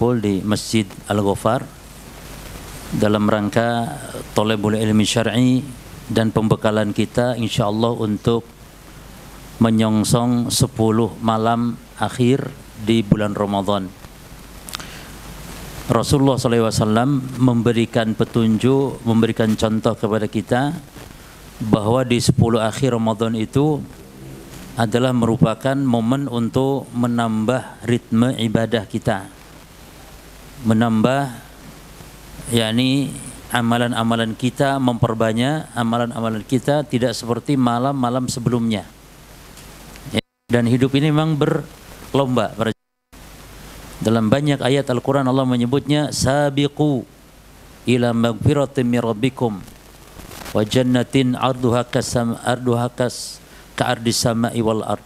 berkumpul di Masjid Al-Ghafar dalam rangka thalabul ilmi syar'i dan pembekalan kita insyaallah untuk menyongsong 10 malam akhir di bulan Ramadan. Rasulullah SAW memberikan petunjuk, memberikan contoh kepada kita bahwa di 10 akhir Ramadan itu adalah merupakan momen untuk menambah ritme ibadah kita, menambah yakni amalan-amalan kita, memperbanyak amalan-amalan kita, tidak seperti malam-malam sebelumnya. Dan hidup ini memang berlomba. Dalam banyak ayat Al-Quran Allah menyebutnya sabiqu ila magfiratin min rabbikum wa jannatin arduha ka'ardis sama'i wal ard.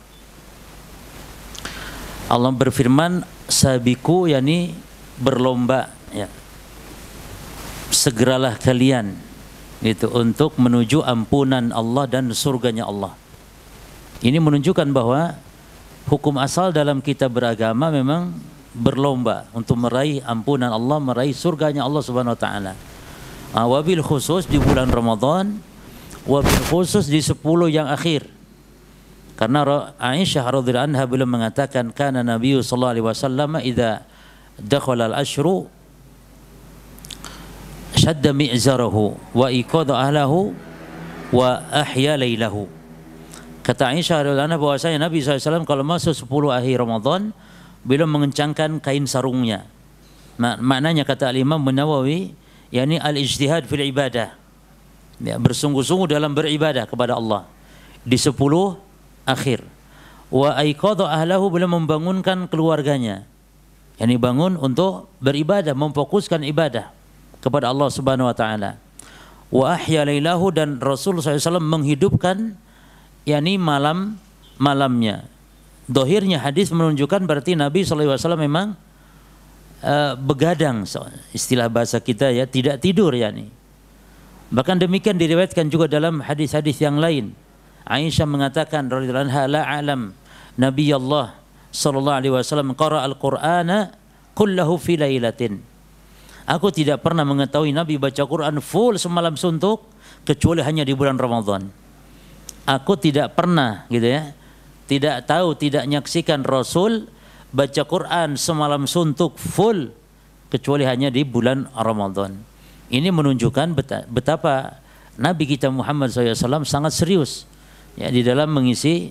Allah berfirman sabiqu yakni berlomba, ya. Segeralah kalian itu untuk menuju ampunan Allah dan surganya Allah. Ini menunjukkan bahwa hukum asal dalam kita beragama memang berlomba untuk meraih ampunan Allah, meraih surganya Allah Subhanahu wa taala. Wabil khusus di bulan Ramadan, wabil khusus di 10 yang akhir. Karena Aisyah radhiyallahu anha beliau mengatakan kana Nabi sallallahu alaihi wasallam idza dakhala al-ashru shadda mi'zarahu wa iqadha ahlahu wa ahya lailahu. Kata Aisyah radhiyallahu anha bahwasanya Nabi SAW kalau masuk 10 akhir Ramadan beliau mengencangkan kain sarungnya. Maknanya kata Al-Imam Nawawi yakni al-ijtihad fil ibadah, ya, bersungguh-sungguh dalam beribadah kepada Allah di 10 akhir. Wa aiqadha ahlahu, beliau membangunkan keluarganya, yakni bangun untuk beribadah, memfokuskan ibadah kepada Allah Subhanahu wa taala. Wa ahya lailahu, dan Rasul SAW menghidupkan yakni malamnya. Dohirnya hadis menunjukkan berarti Nabi SAW memang begadang, istilah bahasa kita ya, tidak tidur yakni. Bahkan demikian diriwayatkan juga dalam hadis-hadis yang lain. Aisyah mengatakan radhiyallahu anha, la a'lam Nabi Allah sallallahu alaihi wasallam qara al-Qur'ana kullahu fi lailatin. Aku tidak pernah mengetahui Nabi baca Quran full semalam suntuk kecuali hanya di bulan Ramadan. Aku tidak pernah gitu ya, tidak tahu, tidak menyaksikan Rasul baca Quran semalam suntuk full kecuali hanya di bulan Ramadan. Ini menunjukkan betapa Nabi kita Muhammad SAW sangat serius ya di dalam mengisi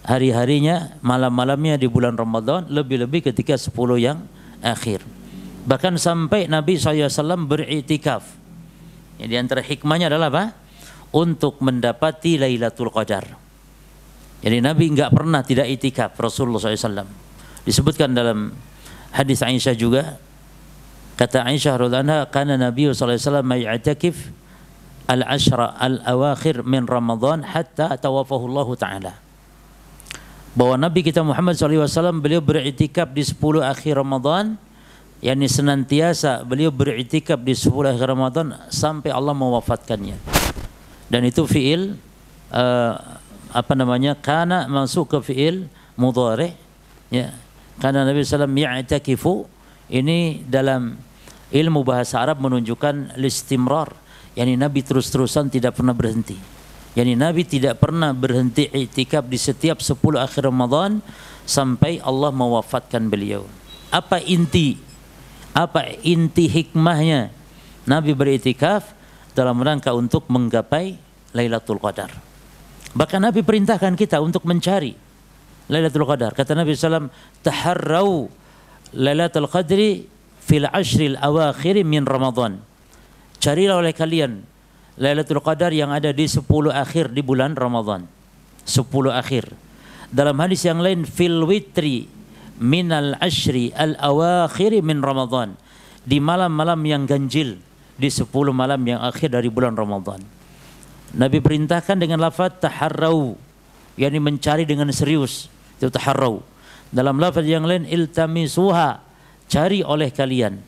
hari-harinya, malam-malamnya di bulan Ramadan, lebih-lebih ketika 10 yang akhir. Bahkan sampai Nabi SAW beriktikaf. Ya, di antara hikmahnya adalah apa? Untuk mendapati Lailatul Qadar. Jadi Nabi enggak pernah tidak iktikaf, Rasulullah SAW. Disebutkan dalam hadis Aisyah juga, kata Aisyah radhiyallahu anha, kana Nabi SAW ya'takif al-ashra al-awakhir min Ramadan hatta tawafahu Allah Ta'ala. Bahwa Nabi kita Muhammad SAW beliau beriktikaf di 10 akhir Ramadan, yakni senantiasa beliau beriktikaf di 10 akhir Ramadan sampai Allah mewafatkannya. Dan itu fiil kana masuk ke fiil mudhari, ya. Karena Nabi SAW ya'takifu, ini dalam ilmu bahasa Arab menunjukkan listimrar, yakni Nabi terus-terusan tidak pernah berhenti. Yani Nabi tidak pernah berhenti i'tikaf di setiap 10 akhir Ramadan sampai Allah mewafatkan beliau. Apa inti hikmahnya Nabi beriktikaf? Dalam rangka untuk menggapai Lailatul Qadar. Bahkan Nabi perintahkan kita untuk mencari Lailatul Qadar. Kata Nabi SAW, taharrau Lailatul Qadri fil ashril awakhir min Ramadan. Carilah oleh kalian Lailatul Qadar yang ada di 10 akhir di bulan Ramadan. 10 akhir. Dalam hadis yang lain, fil witri minal ashri al awakhir min Ramadan. Di malam-malam yang ganjil, di 10 malam yang akhir dari bulan Ramadan. Nabi perintahkan dengan lafaz taharrau, yakni mencari dengan serius. Itu taharrau. Dalam lafaz yang lain, iltamisuha, cari oleh kalian.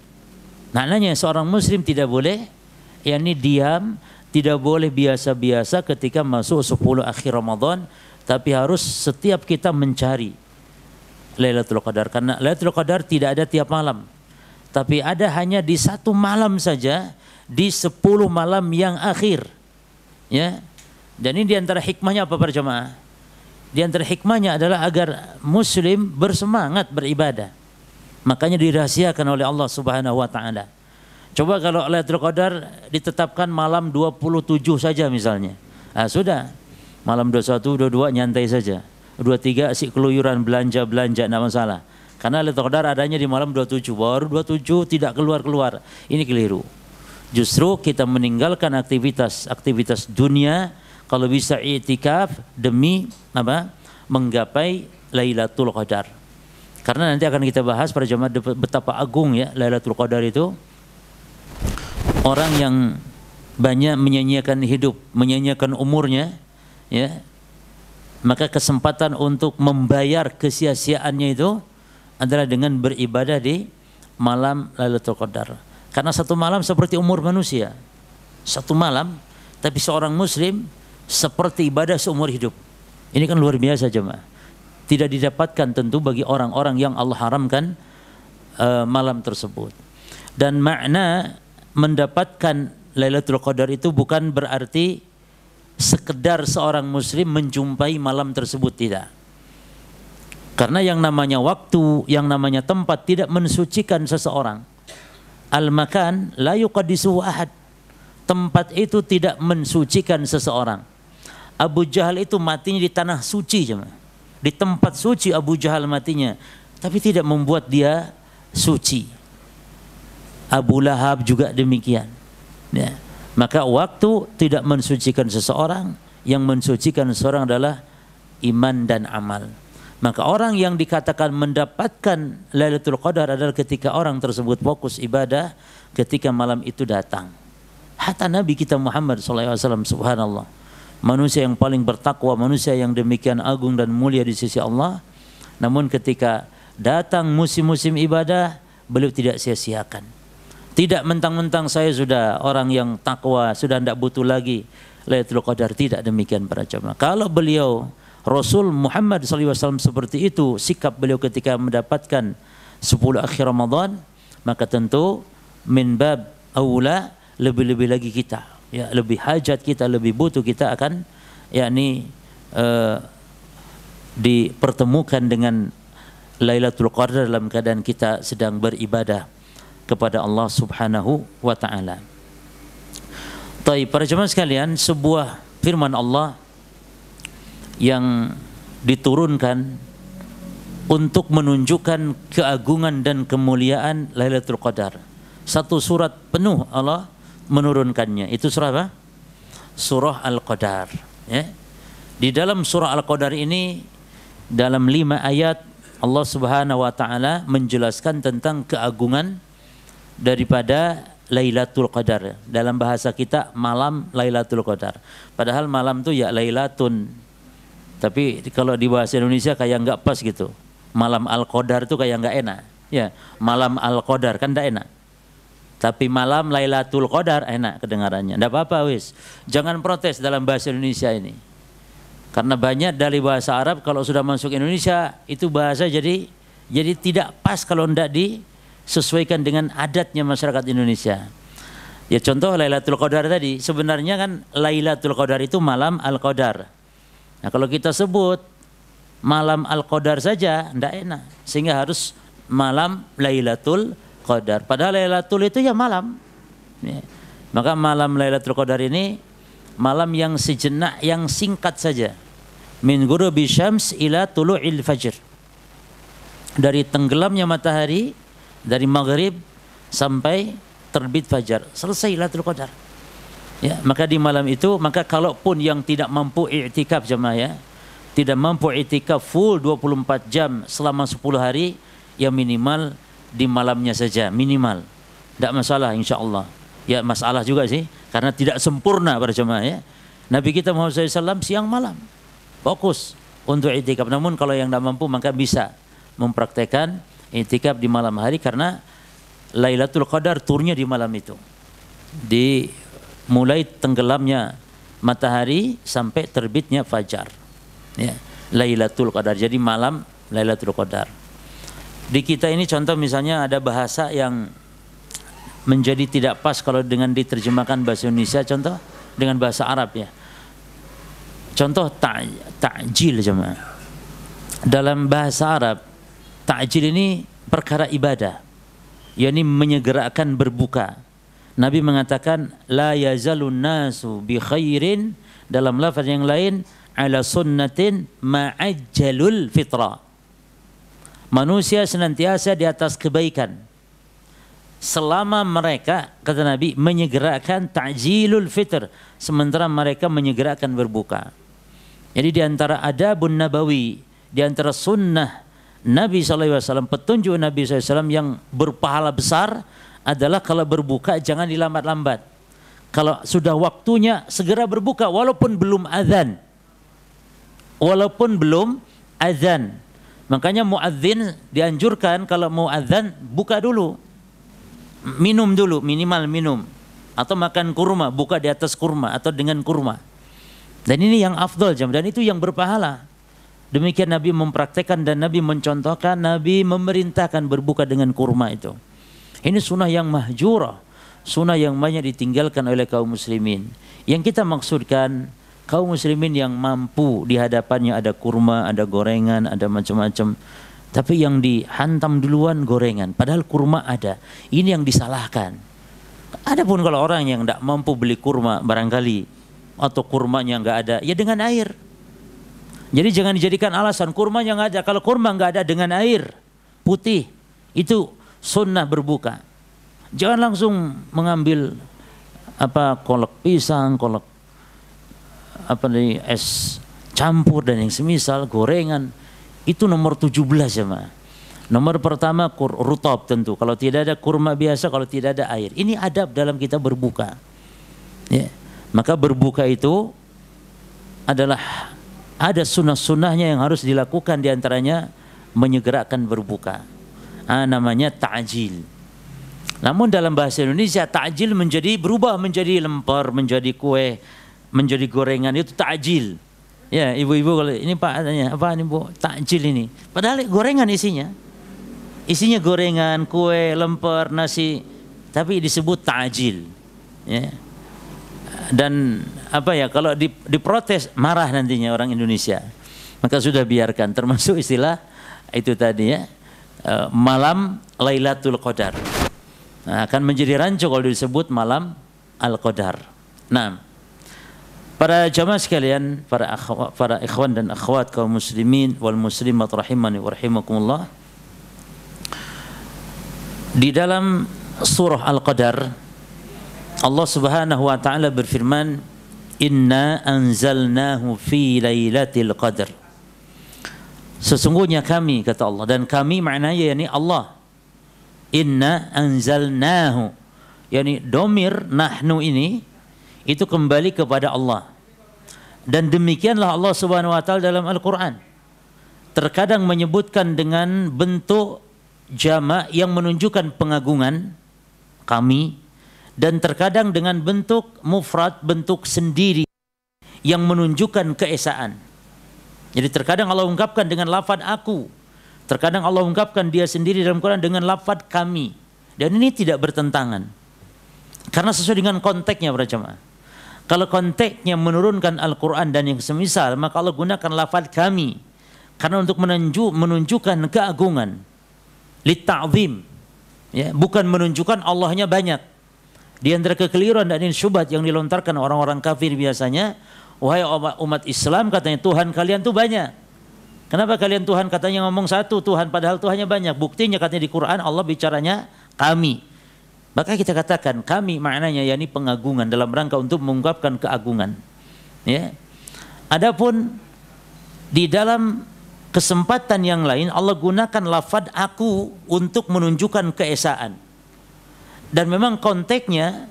Maknanya seorang muslim tidak boleh yakni diam, tidak boleh biasa-biasa ketika masuk 10 akhir Ramadan, tapi harus setiap kita mencari Lailatul Qadar. Karena Lailatul Qadar tidak ada tiap malam, Tapi ada hanya di satu malam saja, di 10 malam yang akhir. Ya. Dan ini diantara hikmahnya apa para jemaah? Di antara hikmahnya adalah agar muslim bersemangat beribadah. Makanya dirahasiakan oleh Allah Subhanahu wa taala. Coba kalau Lailatul Qadar ditetapkan malam 27 saja misalnya. Ah sudah. Malam 21, 22 nyantai saja. 23 asik keluyuran belanja-belanja enggak masalah. Karena Lailatul Qadar adanya di malam 27. Baru 27 tidak keluar-keluar. Ini keliru. Justru kita meninggalkan aktivitas dunia kalau bisa i'tikaf demi apa? Menggapai Lailatul Qadar. Karena nanti akan kita bahas para jemaah betapa agung ya Lailatul Qadar itu. Orang yang banyak menyanyiakan hidup, menyanyiakan umurnya, ya, maka kesempatan untuk membayar kesia-siaannya itu adalah dengan beribadah di malam Lailatul Qadar. Karena satu malam seperti umur manusia, satu malam, tapi seorang muslim seperti ibadah seumur hidup. Ini kan luar biasa jemaah. Tidak didapatkan tentu bagi orang-orang yang Allah haramkan malam tersebut. Dan makna mendapatkan Lailatul Qadar itu bukan berarti sekedar seorang muslim menjumpai malam tersebut, tidak. Karena yang namanya waktu, yang namanya tempat tidak mensucikan seseorang. Al-makan la yuqaddisuhu ahad. Tempat itu tidak mensucikan seseorang. Abu Jahal itu matinya di tanah suci, di tempat suci Abu Jahal matinya, tapi tidak membuat dia suci. Abu Lahab juga demikian. Ya. Maka waktu tidak mensucikan seseorang, yang mensucikan seseorang adalah iman dan amal. Maka orang yang dikatakan mendapatkan Lailatul Qadar adalah ketika orang tersebut fokus ibadah ketika malam itu datang. Hatta Nabi kita Muhammad SAW, subhanallah, manusia yang paling bertakwa, manusia yang demikian agung dan mulia di sisi Allah, namun ketika datang musim-musim ibadah, beliau tidak sia-siakan. Tidak mentang-mentang saya sudah orang yang takwa, sudah tidak butuh lagi Lailatul Qadar. Tidak demikian para jemaah. Kalau beliau Rasul Muhammad SAW seperti itu sikap beliau ketika mendapatkan 10 akhir Ramadan, maka tentu min bab aula lebih-lebih lagi kita, ya, lebih hajat kita, lebih butuh kita akan yakni dipertemukan dengan Lailatul Qadar dalam keadaan kita sedang beribadah kepada Allah Subhanahu wa taala. Baik, para jemaah sekalian, sebuah firman Allah yang diturunkan untuk menunjukkan keagungan dan kemuliaan Lailatul Qadar. Satu surat penuh Allah menurunkannya. Itu surah apa? Surah Al-Qadar, ya. Di dalam surah Al-Qadar ini dalam 5 ayat Allah Subhanahu wa taala menjelaskan tentang keagungan daripada Lailatul Qadar. Dalam bahasa kita malam Lailatul Qadar. Padahal malam itu ya Lailatun. Tapi kalau di bahasa Indonesia kayak enggak pas gitu. Malam Al-Qadar itu kayak enggak enak. Ya, malam Al-Qadar kan enggak enak. Tapi malam Lailatul Qadar enak kedengarannya. Enggak apa-apa wis. Jangan protes dalam bahasa Indonesia ini. Karena banyak dari bahasa Arab kalau sudah masuk Indonesia itu bahasa jadi tidak pas kalau enggak disesuaikan dengan adatnya masyarakat Indonesia. Ya contoh Lailatul Qadar tadi, sebenarnya kan Lailatul Qadar itu malam Al-Qadar. Nah kalau kita sebut malam Al-Qadar saja enggak enak, sehingga harus malam Lailatul Qadar. Padahal Lailatul itu ya malam, ya. Maka malam Lailatul Qadar ini malam yang sejenak, yang singkat saja. Min ghurubi syams ila tulu'il fajr. Dari tenggelamnya matahari, dari maghrib sampai terbit fajar, selesai Lailatul Qadar. Ya, maka di malam itu, maka kalaupun yang tidak mampu i'tikaf jemaah, ya, tidak mampu i'tikaf full 24 jam selama 10 hari, ya minimal di malamnya saja, minimal. Tidak masalah insyaallah. Ya masalah juga sih, karena tidak sempurna para jemaah, ya. Nabi kita Muhammad SAW siang malam fokus untuk i'tikaf. Namun kalau yang tidak mampu maka bisa mempraktekkan i'tikaf di malam hari, karena Lailatul Qadar turunnya di malam itu. Mulai tenggelamnya matahari sampai terbitnya fajar. Ya, Lailatul Qadar. Jadi malam Lailatul Qadar. Di kita ini contoh misalnya ada bahasa yang menjadi tidak pas kalau dengan diterjemahkan bahasa Indonesia. Contoh dengan bahasa Arab ya. Contoh ta'jil jemaah. Dalam bahasa Arab, ta'jil ini perkara ibadah, yakni menyegerakan berbuka. Nabi mengatakan la yazalun nasu bi khairin, dalam lafaz yang lain ala sunnatin ma'ajjalul fitra. Manusia senantiasa di atas kebaikan selama mereka, kata Nabi, menyegerakan ta'jilul fitr, sementara mereka menyegerakan berbuka. Jadi di antara adabun nabawi, di antara sunnah Nabi SAW, petunjuk Nabi SAW yang berpahala besar adalah kalau berbuka jangan dilambat-lambat. Kalau sudah waktunya segera berbuka walaupun belum azan. Walaupun belum azan. Makanya muadzin dianjurkan kalau mau azan buka dulu. Minum dulu, minimal minum. Atau makan kurma, buka di atas kurma atau dengan kurma. Dan ini yang afdal jam, dan itu yang berpahala. Demikian Nabi mempraktekkan dan Nabi mencontohkan, Nabi memerintahkan berbuka dengan kurma itu. Ini sunnah yang mahjurah, sunnah yang banyak ditinggalkan oleh kaum muslimin. Yang kita maksudkan kaum muslimin yang mampu di hadapannya ada kurma, ada gorengan, ada macam-macam. Tapi yang dihantam duluan gorengan, padahal kurma ada. Ini yang disalahkan. Adapun kalau orang yang tidak mampu beli kurma barangkali, atau kurmanya nggak ada, ya dengan air. Jadi jangan dijadikan alasan kurmanya nggak ada. Kalau kurma nggak ada, dengan air putih, itu sunnah berbuka. Jangan langsung mengambil kolak pisang, kolak es campur dan yang semisal, gorengan. Itu nomor 17 ya ma. Nomor pertama rutab tentu. Kalau tidak ada kurma biasa, kalau tidak ada air. Ini adab dalam kita berbuka. Ya. Maka berbuka itu adalah ada sunnah-sunnahnya yang harus dilakukan, diantaranya menyegerakan berbuka. Namanya ta'jil. Namun dalam bahasa Indonesia ta'jil berubah menjadi lemper, menjadi kue, menjadi gorengan, itu ta'jil. Ya ibu-ibu kalau ini Pak tanya, apa ini Bu? Ta'jil ini. Padahal gorengan isinya. Isinya gorengan, kue, lemper, nasi, tapi disebut ta'jil. Ya. Dan kalau diprotes marah nantinya orang Indonesia. Maka sudah biarkan, termasuk istilah itu tadi ya, malam Lailatul Qadar. Nah, akan menjadi rancu kalau disebut malam Al-Qadar. Nah, para jamaah sekalian, para ikhwan dan akhwat kaum muslimin wal muslimat rahimani wa rahimakumullah. Di dalam surah Al-Qadar Allah Subhanahu wa taala berfirman, "Inna anzalnahu fi lailatul qadar." Sesungguhnya kami, kata Allah, dan kami maknanya yakni Allah. Inna anzalnahu, yakni domir nahnu ini itu kembali kepada Allah. Dan demikianlah Allah Subhanahu wa taala dalam Al-Qur'an. Terkadang menyebutkan dengan bentuk jamak yang menunjukkan pengagungan kami, dan terkadang dengan bentuk mufrad, bentuk sendiri yang menunjukkan keesaan. Jadi terkadang Allah ungkapkan dengan lafaz aku, terkadang Allah ungkapkan dia sendiri dalam Quran dengan lafaz kami. Dan ini tidak bertentangan, karena sesuai dengan konteksnya para jemaah. Kalau konteksnya menurunkan Al-Quran dan yang semisal, maka Allah gunakan lafaz kami, karena untuk menunjukkan keagungan, litta'zim, ya, bukan menunjukkan Allahnya banyak. Di antara kekeliruan dan syubhat yang dilontarkan orang-orang kafir biasanya, wahai umat Islam, katanya Tuhan kalian tuh banyak. Kenapa kalian Tuhan katanya ngomong satu Tuhan, padahal Tuhannya banyak? Buktinya katanya di Quran Allah bicaranya kami. Maka kita katakan kami maknanya yakni pengagungan dalam rangka untuk mengungkapkan keagungan. Ya. Adapun di dalam kesempatan yang lain Allah gunakan lafaz aku untuk menunjukkan keesaan. Dan memang konteksnya,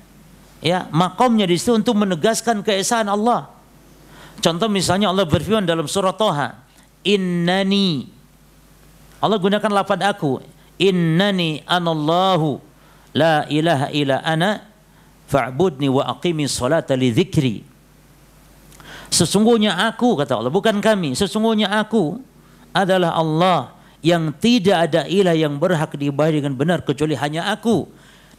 ya, makomnya di situ untuk menegaskan keesaan Allah. Contoh misalnya Allah berfirman dalam surah Toha, Innani, Allah gunakan lafaz aku, Innani anallahu la ilaha illa ana fa'budni wa aqimi sholata li dzikri. Sesungguhnya aku, kata Allah, bukan kami, sesungguhnya aku adalah Allah yang tidak ada ilah yang berhak diibadahi dengan benar kecuali hanya aku.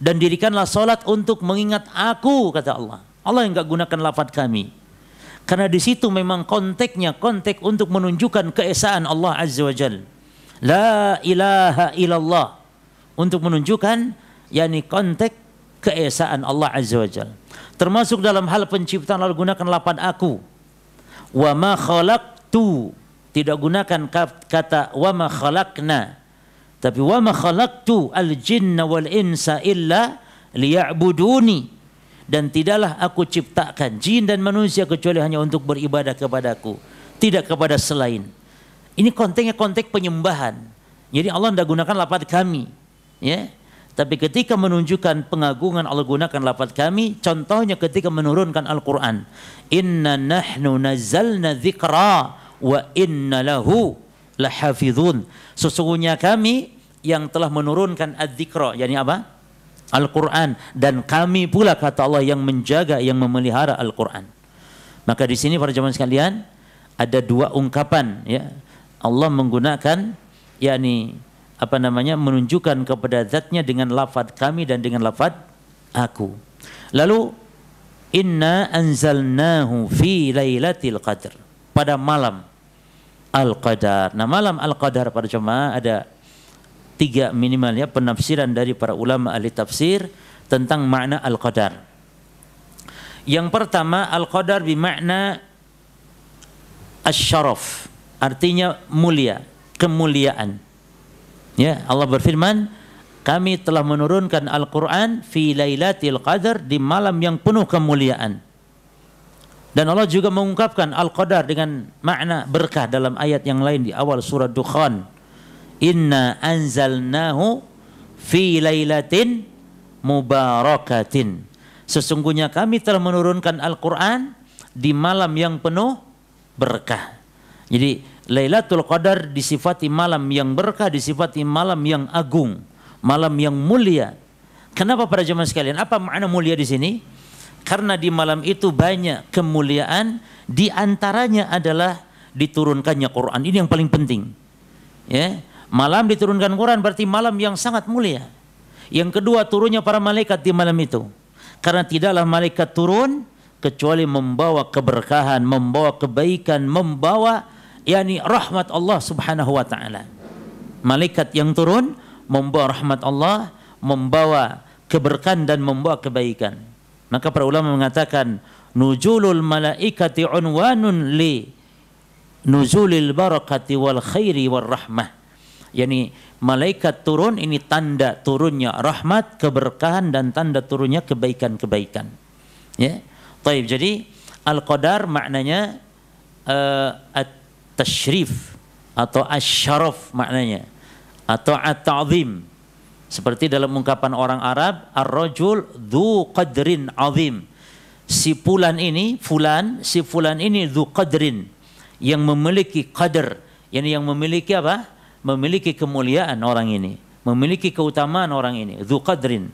dan dirikanlah salat untuk mengingat aku, kata Allah. Allah yang enggak gunakan lafaz kami. Karena di situ memang konteksnya konteks untuk menunjukkan keesaan Allah Azza wa Jalla. La ilaha illallah, untuk menunjukkan yakni konteks keesaan Allah Azza wa Jalla. Termasuk dalam hal penciptaan Allah gunakan lafaz aku. Wa ma khalaqtu, tidak gunakan kata wa ma khalaqna, tapi wa ma khalaqtu al-jinna wal insa illa liya'buduni, dan tidaklah aku ciptakan jin dan manusia kecuali hanya untuk beribadah kepadaku, tidak kepada selain. Ini konteksnya konteks penyembahan. Jadi Allah tidak gunakan lafaz kami, ya. Tapi ketika menunjukkan pengagungan Allah gunakan lafaz kami. Contohnya ketika menurunkan Al-Quran. Inna nahnu nazzalna dzikra wa inna lahu lahafidhun. Sesungguhnya kami yang telah menurunkan adzikra, yakni apa? Al-Quran, dan kami pula kata Allah yang menjaga, yang memelihara Al-Quran. Maka di sini para jemaah sekalian ada dua ungkapan, ya. Allah menggunakan yakni menunjukkan kepada zatnya dengan lafaz kami dan dengan lafaz aku. Lalu inna anzalnahu fi lailatul qadar, pada malam Al-Qadar. Nah, malam Al-Qadar pada jemaah ada 3 minimal, ya, penafsiran dari para ulama ahli tafsir tentang makna Al-Qadar. Yang pertama, Al-Qadar bermakna asy-syaraf, artinya mulia, kemuliaan. Ya, Allah berfirman, kami telah menurunkan Al-Quran fi lailatul qadar, di malam yang penuh kemuliaan. Dan Allah juga mengungkapkan Al-Qadar dengan makna berkah dalam ayat yang lain di awal surah Dukhan. Inna anzalnahu fi lailatin mubarakatin. Sesungguhnya kami telah menurunkan Al-Quran di malam yang penuh berkah. Jadi Lailatul Qadar disifati malam yang berkah, disifati malam yang agung, malam yang mulia. Kenapa para jemaah sekalian? Apa makna mulia di sini? Karena di malam itu banyak kemuliaan, di antaranya adalah diturunkannya Quran. Ini yang paling penting. Ya, malam diturunkan Quran berarti malam yang sangat mulia. Yang kedua, turunnya para malaikat di malam itu. Karena tidaklah malaikat turun kecuali membawa keberkahan, membawa kebaikan, membawa yakni rahmat Allah Subhanahu wa taala. Malaikat yang turun membawa rahmat Allah, membawa keberkahan dan membawa kebaikan. Maka para ulama mengatakan nuzulul malaikati unwanun li nuzulil barakati wal khairi war rahmah. Yani malaikat turun ini tanda turunnya rahmat, keberkahan, dan tanda turunnya kebaikan-kebaikan. Ya. Baik, jadi Al-Qadar maknanya tasyrif atau asyaraf maknanya, atau at-ta'zim. Seperti dalam ungkapan orang Arab, ar-rajul dzu qadrin azim. Si fulan ini dzu qadrin, yang memiliki qadar, yang memiliki apa? Memiliki kemuliaan orang ini, memiliki keutamaan orang ini, dzu qadrin.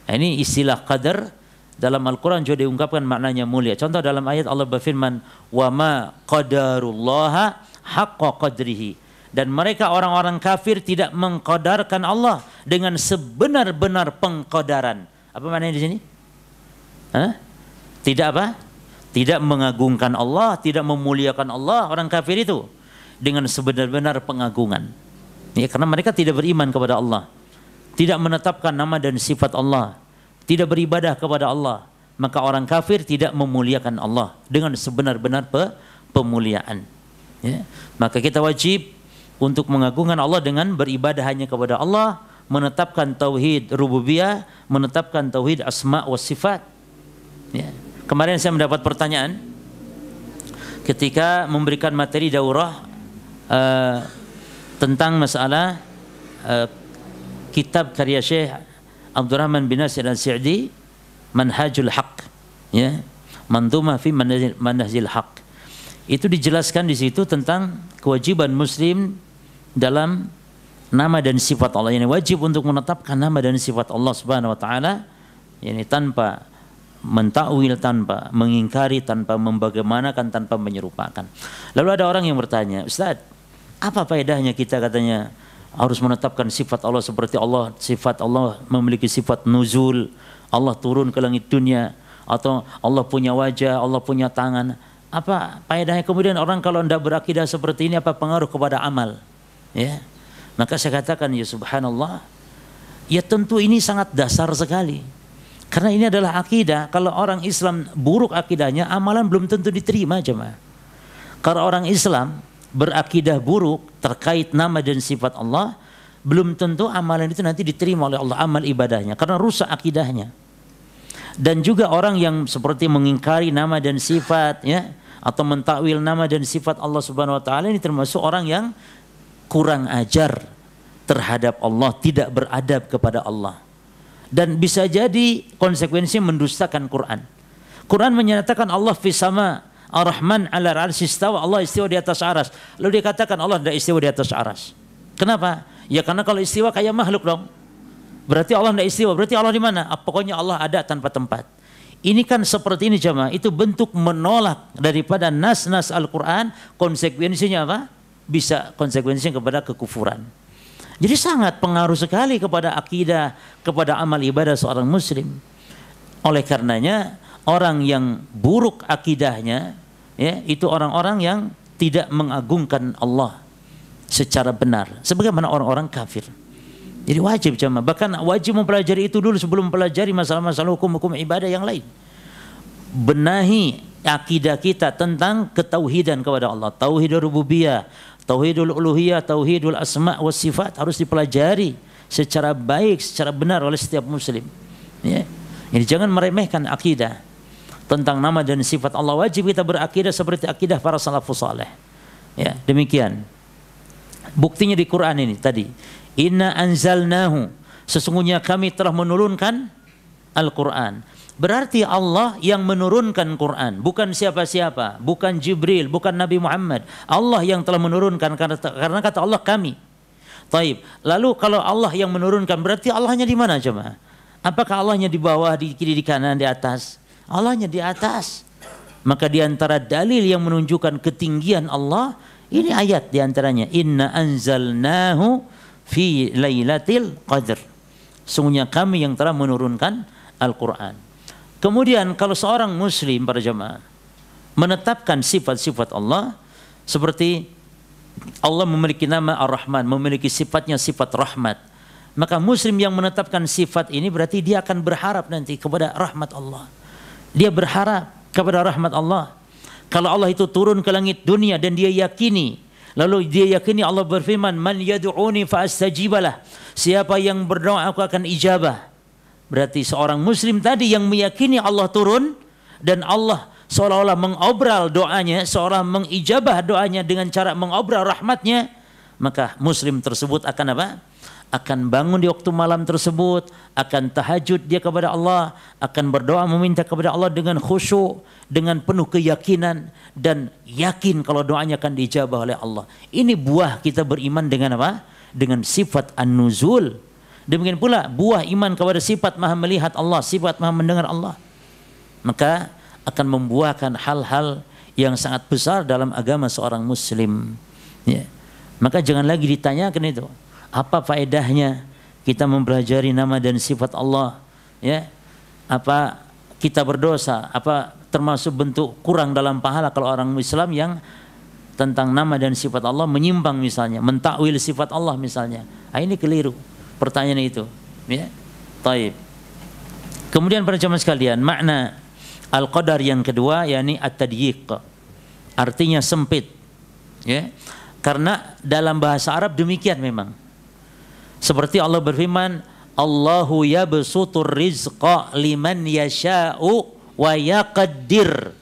Nah, ini istilah qadar dalam Al-Quran juga diungkapkan maknanya mulia. Contoh dalam ayat Allah berfirman, wa ma qadarullaha haqqa qadrihi. Dan mereka orang-orang kafir tidak mengqadarkan Allah dengan sebenar-benar pengqadaran. Apa maknanya di sini? Tidak apa? Tidak mengagungkan Allah, tidak memuliakan Allah, orang kafir itu dengan sebenar-benar pengagungan. Ya, karena mereka tidak beriman kepada Allah, tidak menetapkan nama dan sifat Allah, tidak beribadah kepada Allah. Maka orang kafir tidak memuliakan Allah dengan sebenar-benar pemuliaan. Ya. Maka kita wajib untuk mengagungkan Allah dengan beribadah hanya kepada Allah, menetapkan tauhid rububiyah, menetapkan tauhid asma wa sifat. Ya. Kemarin saya mendapat pertanyaan ketika memberikan materi daurah tentang masalah kitab karya Syekh Abdurrahman bin Nasir Al-Sa'di, Manhajul Haq, ya, Mandhumah fi Manhajil Haq. Itu dijelaskan di situ tentang kewajiban muslim dalam nama dan sifat Allah. Ini wajib untuk menetapkan nama dan sifat Allah Subhanahu wa taala, ini tanpa mentakwil, tanpa mengingkari, tanpa membagaimanakan, tanpa menyerupakan. Lalu ada orang yang bertanya, Ustaz, apa faedahnya kita katanya harus menetapkan sifat Allah seperti Allah, sifat Allah memiliki sifat nuzul, Allah turun ke langit dunia, atau Allah punya wajah, Allah punya tangan. Apa faedahnya kemudian orang kalau tidak berakidah seperti ini, apa pengaruh kepada amal? Ya, maka saya katakan ya subhanallah, ya tentu ini sangat dasar sekali. Karena ini adalah akidah. Kalau orang Islam buruk akidahnya, amalan belum tentu diterima jemaah. Kalau orang Islam berakidah buruk terkait nama dan sifat Allah, belum tentu amalan itu nanti diterima oleh Allah, amal ibadahnya, karena rusak akidahnya. Dan juga orang yang seperti mengingkari nama dan sifat, ya, atau mentakwil nama dan sifat Allah Subhanahu wa taala, ini termasuk orang yang kurang ajar terhadap Allah, tidak beradab kepada Allah. Dan bisa jadi konsekuensinya mendustakan Quran. Quran menyatakan Allah fis sama, Ar-Rahman 'ala al-'arsy istawa, Allah istiwa di atas aras. Lalu dia katakan Allah tidak istiwa di atas aras. Kenapa? Ya karena kalau istiwa kayak makhluk dong. Berarti Allah tidak istiwa. Berarti Allah di mana? Pokoknya Allah ada tanpa tempat. Ini kan seperti ini jemaah. Itu bentuk menolak daripada nas-nas Al-Quran. Konsekuensinya apa? Bisa konsekuensinya kepada kekufuran. Jadi sangat pengaruh sekali kepada akidah, kepada amal ibadah seorang muslim. Oleh karenanya orang yang buruk akidahnya, ya, itu orang-orang yang tidak mengagungkan Allah secara benar, sebagaimana orang-orang kafir. Jadi wajib jemaah, bahkan wajib mempelajari itu dulu sebelum mempelajari masalah-masalah hukum-hukum ibadah yang lain. Benahi akidah kita tentang ketauhidan kepada Allah, tauhidul rububiyah, tauhidul uluhiyah, tauhidul asma wa sifat harus dipelajari secara baik, secara benar oleh setiap muslim. Ya. Jadi jangan meremehkan akidah tentang nama dan sifat Allah. Wajib kita berakidah seperti akidah para salafus saleh. Ya, demikian. Buktinya di Quran ini tadi. Inna anzalnahu, sesungguhnya kami telah menurunkan Al-Quran. Berarti Allah yang menurunkan Quran, bukan siapa-siapa, bukan Jibril, bukan Nabi Muhammad. Allah yang telah menurunkan, karena kata Allah kami. Taib. Lalu kalau Allah yang menurunkan, berarti Allahnya di mana jemaah? Apakah Allahnya di bawah, di kiri, di kanan, di atas? Allahnya di atas. Maka di antara dalil yang menunjukkan ketinggian Allah, ini ayat di antaranya. Inna anzalnahu fi lailatul qadr. Sungguhnya kami yang telah menurunkan Al-Quran. Kemudian kalau seorang muslim para jemaah menetapkan sifat-sifat Allah, seperti Allah memiliki nama Ar-Rahman, memiliki sifatnya sifat rahmat, maka muslim yang menetapkan sifat ini berarti dia akan berharap nanti kepada rahmat Allah. Dia berharap kepada rahmat Allah. Kalau Allah itu turun ke langit dunia dan dia yakini, lalu dia yakini Allah berfirman, man yad'uni fa astajibalah, siapa yang berdoa aku akan ijabah. Berarti seorang muslim tadi yang meyakini Allah turun dan Allah seolah-olah mengobral doanya, seolah mengijabah doanya dengan cara mengobral rahmatnya, maka muslim tersebut akan apa? Akan bangun di waktu malam tersebut, akan tahajud dia kepada Allah, akan berdoa meminta kepada Allah dengan khusyuk, dengan penuh keyakinan, dan yakin kalau doanya akan dijabah oleh Allah. Ini buah kita beriman dengan apa? Dengan sifat an-nuzul. Demikian pula buah iman kepada sifat maha melihat Allah, sifat maha mendengar Allah. Maka akan membuahkan hal-hal yang sangat besar dalam agama seorang muslim. Ya. Maka jangan lagi ditanyakan itu. Apa faedahnya kita mempelajari nama dan sifat Allah? Ya. Apa kita berdosa? Apa termasuk bentuk kurang dalam pahala kalau orang Islam yang tentang nama dan sifat Allah menyimpang misalnya, mentakwil sifat Allah misalnya. Ini keliru. Pertanyaan itu, ya. Taib. Kemudian para jemaah sekalian, makna al-qadar yang kedua yakni at-tadyiq. Artinya sempit. Ya. Karena dalam bahasa Arab demikian memang. Seperti Allah berfirman, Allahu yabsutur rizqa liman yasha'u wa yaqaddir.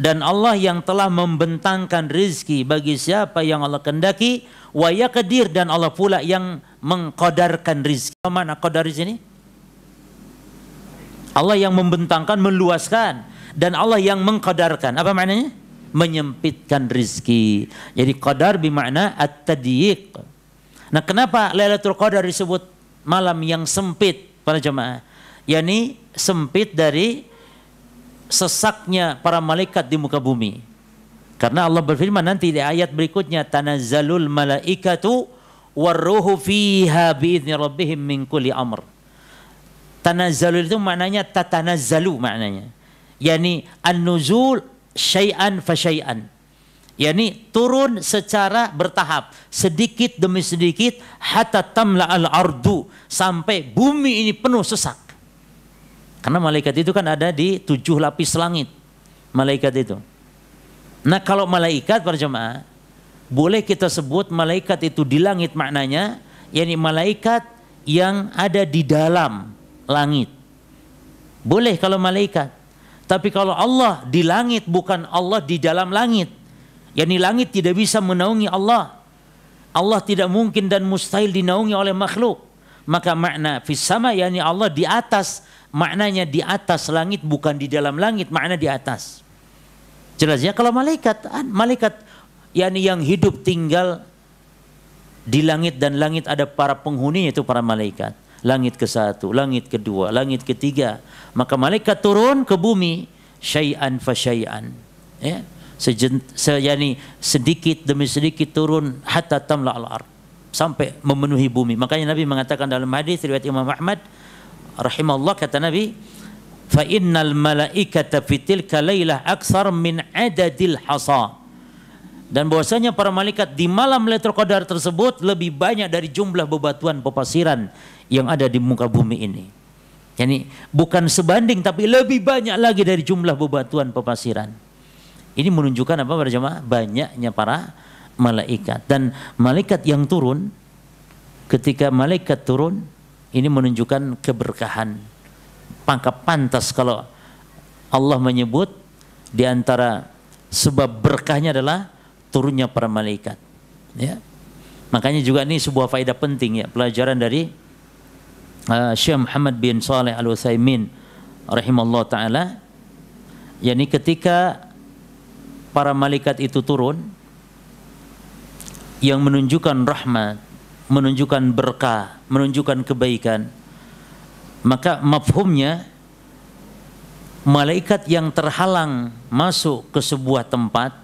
Dan Allah yang telah membentangkan rizki bagi siapa yang Allah kehendaki, wa yaqdir, dan Allah pula yang mengqadarkan rizki. Apa makna qadar di sini? Allah yang membentangkan, meluaskan, dan Allah yang mengqadarkan. Apa maknanya? Menyempitkan rizki. Jadi qadar bermakna at-tadyiq. Nah, kenapa Lailatul Qadar disebut malam yang sempit para jemaah? Yani sempit dari sesaknya para malaikat di muka bumi. Karena Allah berfirman nanti di ayat berikutnya, tanazzalul malaikatu warruhu fiha bi'izni rabbihim min kulli amr. Tanazzalu itu maknanya tatanazzalu maknanya. Yani an-nuzul syai'an fa syai'an. Yani turun secara bertahap, sedikit demi sedikit, hatta tamla al-ardu, sampai bumi ini penuh sesak. Karena malaikat itu kan ada di 7 lapis langit. Malaikat itu. Nah kalau malaikat para jemaah, boleh kita sebut malaikat itu di langit maknanya, yakni malaikat yang ada di dalam langit. Boleh kalau malaikat. Tapi kalau Allah di langit, bukan Allah di dalam langit. Yakni langit tidak bisa menaungi Allah. Allah tidak mungkin dan mustahil dinaungi oleh makhluk. Maka makna fis sama yakni Allah di atas, maknanya di atas langit, bukan di dalam langit, makna di atas. Jelas ya. Kalau malaikat, malaikat yakni yang hidup tinggal di langit, dan langit ada para penghuninya, itu para malaikat. Langit ke-1, langit ke-2, langit ke-3. Maka malaikat turun ke bumi syai'an fa syai'an. Ya. Yani sedikit demi sedikit turun hatta tamla al-ard, sampai memenuhi bumi. Makanya Nabi mengatakan dalam hadis riwayat Imam Ahmad rahimahullah, kata Nabi, fa innal malaikata fi tilka lailah aktsar min adadil hasa. Dan bahwasanya para malaikat di malam Lailatul Qadar tersebut lebih banyak dari jumlah bebatuan pepasiran yang ada di muka bumi ini. Yani bukan sebanding, tapi lebih banyak lagi dari jumlah bebatuan pepasiran. Ini menunjukkan apa para jemaah? Banyaknya para malaikat. Dan malaikat yang turun, ketika malaikat turun, ini menunjukkan keberkahan. Maka pantas kalau Allah menyebut di antara sebab berkahnya adalah turunnya para malaikat. Ya. Makanya juga ini sebuah faedah penting ya, pelajaran dari Syekh Muhammad bin Shalih Al-Utsaimin rahimahullah taala. Yani ketika para malaikat itu turun, yang menunjukkan rahmat, menunjukkan berkah, menunjukkan kebaikan, maka mafhumnya malaikat yang terhalang masuk ke sebuah tempat,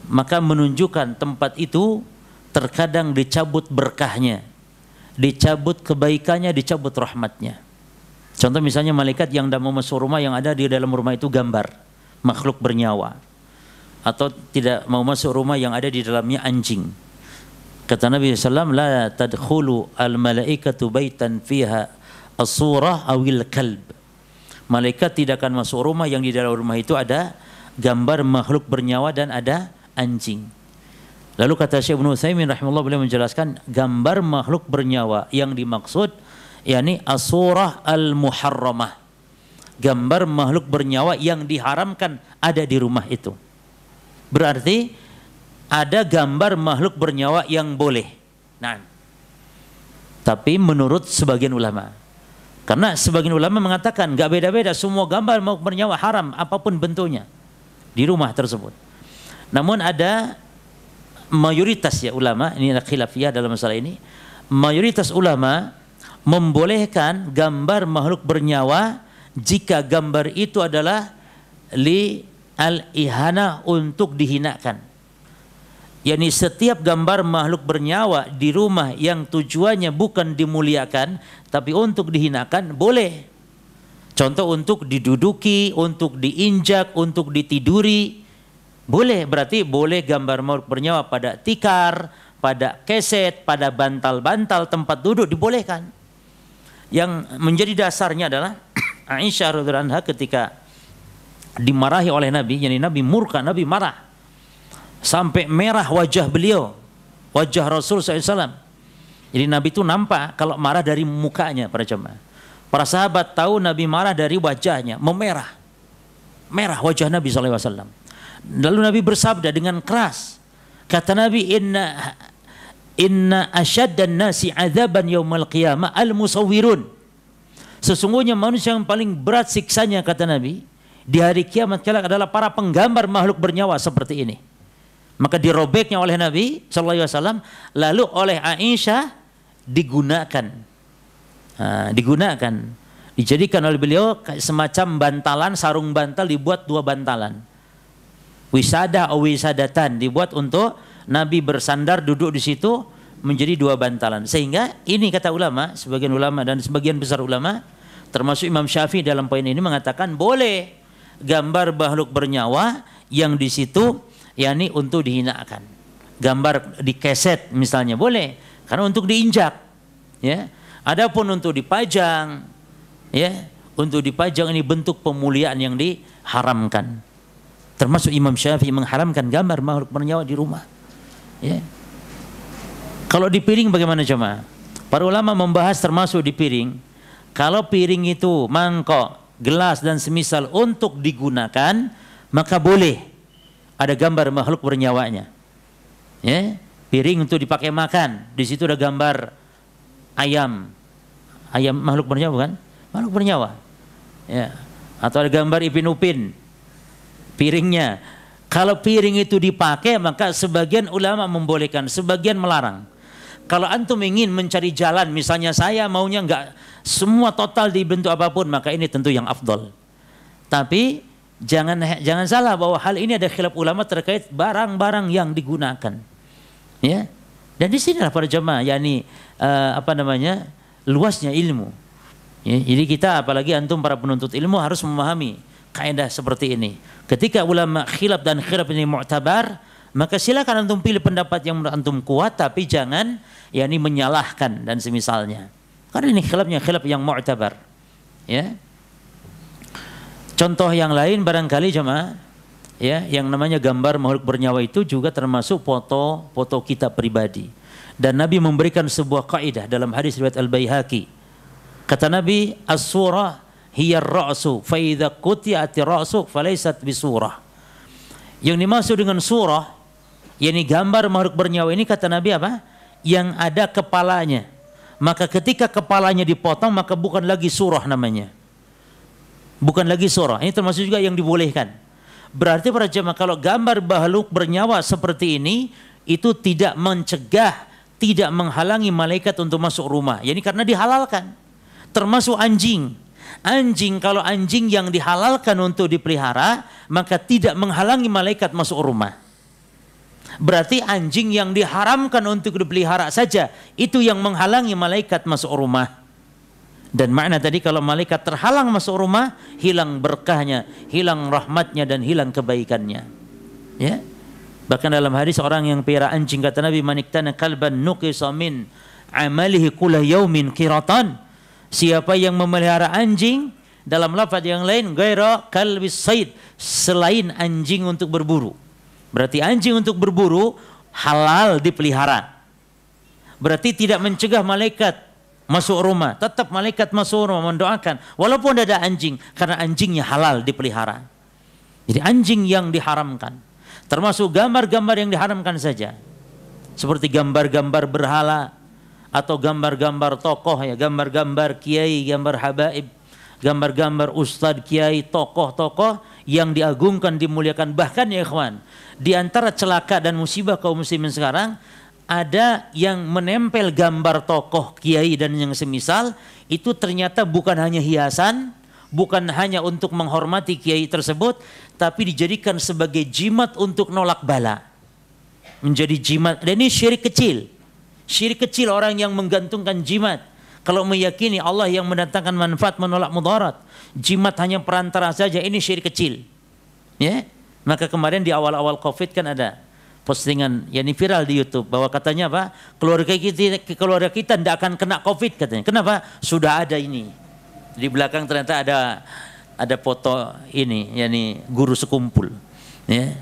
maka menunjukkan tempat itu terkadang dicabut berkahnya, dicabut kebaikannya, dicabut rahmatnya. Contoh misalnya malaikat yang tidak mau masuk rumah, yang ada di dalam rumah itu gambar makhluk bernyawa, atau tidak mau masuk rumah yang ada di dalamnya anjing. Kata Nabi SAW, la tadkhulu al-malaikatu baitan fiha as-surah awil kalb. Malaikat tidak akan masuk rumah yang di dalam rumah itu ada gambar makhluk bernyawa dan ada anjing. Lalu kata Syekh Ibnu Utsaimin rahimahullah, beliau menjelaskan gambar makhluk bernyawa yang dimaksud yakni as-surah al-muharramah. Gambar makhluk bernyawa yang diharamkan ada di rumah itu. Berarti ada gambar makhluk bernyawa yang boleh. Nah, tapi menurut sebagian ulama, karena sebagian ulama mengatakan nggak beda-beda, semua gambar makhluk bernyawa haram apapun bentuknya di rumah tersebut. Namun ada mayoritas ya ulama, ini khilafiyah dalam masalah ini, mayoritas ulama membolehkan gambar makhluk bernyawa jika gambar itu adalah li al-ihana, untuk dihinakan. Yani setiap gambar makhluk bernyawa di rumah yang tujuannya bukan dimuliakan tapi untuk dihinakan, boleh. Contoh untuk diduduki, untuk diinjak, untuk ditiduri, boleh. Berarti boleh gambar makhluk bernyawa pada tikar, pada keset, pada bantal-bantal tempat duduk, dibolehkan. Yang menjadi dasarnya adalah Aisyah radhiyallahu anha ketika dimarahi oleh Nabi, yani Nabi murka, Nabi marah sampai merah wajah beliau, wajah Rasul SAW. Jadi Nabi itu nampak kalau marah dari mukanya para jemaah. Para sahabat tahu Nabi marah dari wajahnya, memerah, merah wajah Nabi SAW. Lalu Nabi bersabda dengan keras, kata Nabi, inna asyaddan nasi adzaban yaumal qiyamah al-musawwirun. Sesungguhnya manusia yang paling berat siksanya, kata Nabi, di hari kiamat kelak adalah para penggambar makhluk bernyawa seperti ini. Maka dirobeknya oleh Nabi SAW, lalu oleh Aisyah digunakan, dijadikan oleh beliau semacam bantalan, sarung bantal, dibuat 2 bantalan, wisada atau wisadatan, dibuat untuk Nabi bersandar duduk di situ, menjadi dua bantalan. Sehingga ini kata ulama, sebagian ulama dan sebagian besar ulama, termasuk Imam Syafi'i dalam poin ini mengatakan boleh gambar makhluk bernyawa yang di situ yakni untuk dihinakan. Gambar di keset misalnya boleh, karena untuk diinjak. Ya. Adapun untuk dipajang, ya, untuk dipajang ini bentuk pemuliaan yang diharamkan. Termasuk Imam Syafi'i mengharamkan gambar makhluk bernyawa di rumah. Ya. Kalau di piring bagaimana jemaah? Para ulama membahas termasuk di piring. Kalau piring itu mangkok, gelas dan semisal untuk digunakan, maka boleh ada gambar makhluk bernyawanya. Ya, piring untuk dipakai makan, di situ ada gambar ayam. Ayam makhluk bernyawa bukan? Makhluk bernyawa. Ya. Atau ada gambar Ipin Upin. Piringnya. Kalau piring itu dipakai, maka sebagian ulama membolehkan, sebagian melarang. Kalau antum ingin mencari jalan, misalnya saya maunya enggak semua total dibentuk apapun, maka ini tentu yang afdol. Tapi jangan salah bahwa hal ini ada khilaf ulama terkait barang-barang yang digunakan. Ya. Dan di sinilah para jemaah, yakni luasnya ilmu. Ya, jadi kita apalagi antum para penuntut ilmu harus memahami kaidah seperti ini. Ketika ulama khilaf dan khilaf ini mu'tabar, maka silakan antum pilih pendapat yang menurut antum kuat, tapi jangan yakni menyalahkan dan semisalnya. Karena ini khilafnya khilaf yang mu'tabar. Ya. Contoh yang lain barangkali jemaah, ya, yang namanya gambar makhluk bernyawa itu juga termasuk foto kita pribadi. Dan Nabi memberikan sebuah kaidah dalam hadis riwayat Al-Baihaqi. Kata Nabi, as-surah hiya ar-ra'su, fa idza quti'at ar-ra'su falaysat bisurah. Yang dimaksud dengan surah, yakni gambar makhluk bernyawa ini kata Nabi apa? Yang ada kepalanya. Maka ketika kepalanya dipotong maka bukan lagi surah namanya. Bukan lagi surah. Ini termasuk juga yang dibolehkan. Berarti para jemaah kalau gambar makhluk bernyawa seperti ini itu tidak mencegah, tidak menghalangi malaikat untuk masuk rumah. Yani karena dihalalkan. Termasuk anjing. Anjing, kalau anjing yang dihalalkan untuk dipelihara, maka tidak menghalangi malaikat masuk rumah. Berarti anjing yang diharamkan untuk dipelihara saja, itu yang menghalangi malaikat masuk rumah. Dan makna tadi kalau malaikat terhalang masuk rumah, hilang berkahnya, hilang rahmatnya dan hilang kebaikannya. Ya. Bahkan dalam hadis orang yang pelihara anjing kata Nabi, maniktana kalban nuqisa min amalihi kulla yaumin qiratan. Siapa yang memelihara anjing, dalam lafaz yang lain ghaira kalbis sayd, selain anjing untuk berburu. Berarti anjing untuk berburu halal dipelihara. Berarti tidak mencegah malaikat masuk rumah, tetap malaikat masuk rumah mendoakan walaupun ada anjing, karena anjingnya halal dipelihara. Jadi anjing yang diharamkan, termasuk gambar-gambar yang diharamkan saja, seperti gambar-gambar berhala atau gambar-gambar tokoh, ya, gambar-gambar kiai, gambar habaib, gambar-gambar ustadz kiai, tokoh-tokoh yang diagungkan, dimuliakan. Bahkan ya ikhwan, di antara celaka dan musibah kaum muslimin sekarang, ada yang menempel gambar tokoh kiai dan yang semisal, itu ternyata bukan hanya hiasan, bukan hanya untuk menghormati kiai tersebut, tapi dijadikan sebagai jimat untuk nolak bala. Menjadi jimat, dan ini syirik kecil. Syirik kecil orang yang menggantungkan jimat. Kalau meyakini Allah yang mendatangkan manfaat menolak mudarat, jimat hanya perantara saja, ini syirik kecil. Ya, maka kemarin di awal-awal Covid kan ada postingan yang viral di YouTube bahwa katanya apa? Keluarga kita tidak akan kena Covid katanya. Kenapa? Sudah ada ini. Di belakang ternyata ada foto ini, yakni guru sekumpul. Ya,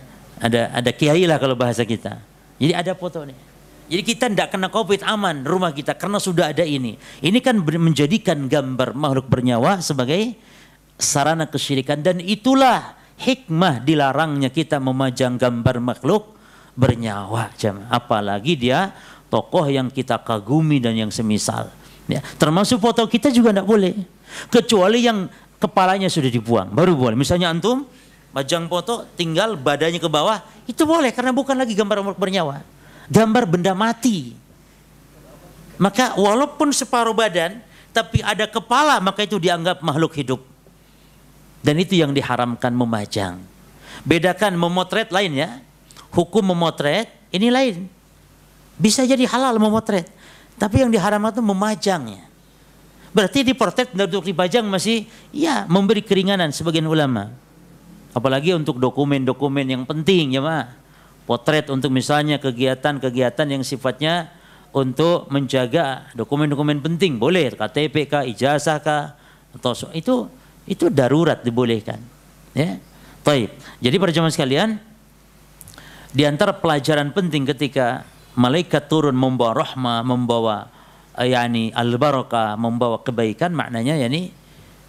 ada kiai lah kalau bahasa kita. Jadi ada foto nih. Jadi kita tidak kena Covid, aman rumah kita karena sudah ada ini. Ini kan menjadikan gambar makhluk bernyawa sebagai sarana kesyirikan, dan itulah hikmah dilarangnya kita memajang gambar makhluk bernyawa, apalagi dia tokoh yang kita kagumi dan yang semisal. Ya, termasuk foto kita juga tidak boleh, kecuali yang kepalanya sudah dibuang, baru boleh. Misalnya antum majang foto tinggal badannya ke bawah, itu boleh karena bukan lagi gambar makhluk bernyawa, gambar benda mati. Maka walaupun separuh badan tapi ada kepala, maka itu dianggap makhluk hidup. Dan itu yang diharamkan memajang. Bedakan memotret lain ya. Hukum memotret ini lain. Bisa jadi halal memotret. Tapi yang diharamkan itu memajangnya. Berarti di portret untuk dipajang masih ya memberi keringanan sebagian ulama. Apalagi untuk dokumen-dokumen yang penting ya Pak. Potret untuk misalnya kegiatan-kegiatan yang sifatnya untuk menjaga dokumen-dokumen penting boleh, KTP kah, ijazah kah, atau itu darurat dibolehkan. Ya. Baik. Jadi para jemaah sekalian, di antara pelajaran penting ketika malaikat turun membawa rahmah, membawa al-barakah, membawa kebaikan, maknanya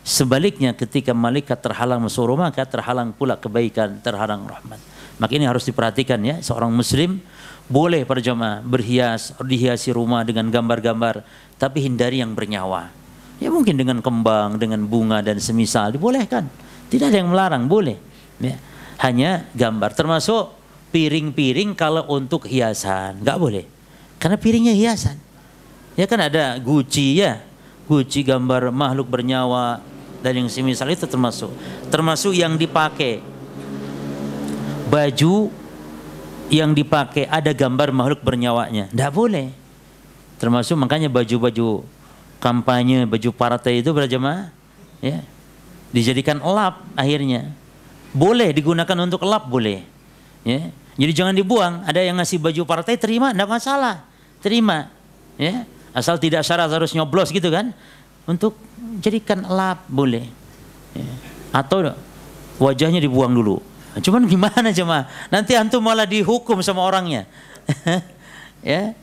sebaliknya ketika malaikat terhalang masuk rumah, maka terhalang pula kebaikan, terhalang rahmat. Maka ini harus diperhatikan ya, seorang muslim boleh para jemaah dihiasi rumah dengan gambar-gambar, tapi hindari yang bernyawa. Ya mungkin dengan kembang, dengan bunga dan semisal dibolehkan. Tidak ada yang melarang, boleh. Ya. Hanya gambar, termasuk piring-piring kalau untuk hiasan, nggak boleh. Karena piringnya hiasan. Ya kan ada guci ya, guci gambar makhluk bernyawa dan yang semisal itu termasuk yang dipakai. Baju yang dipakai ada gambar makhluk bernyawanya, nggak boleh. Termasuk makanya baju-baju kampanye, baju partai itu berjamaah, ya, dijadikan elap akhirnya. Boleh digunakan untuk elap, boleh. Ya. Jadi jangan dibuang. Ada yang ngasih baju partai, terima, nggak masalah, terima. Ya. Asal tidak syarat harus nyoblos gitu kan. Untuk jadikan elap boleh. Ya. Atau wajahnya dibuang dulu. Cuman gimana jemaah? Nanti antum malah dihukum sama orangnya. Ya.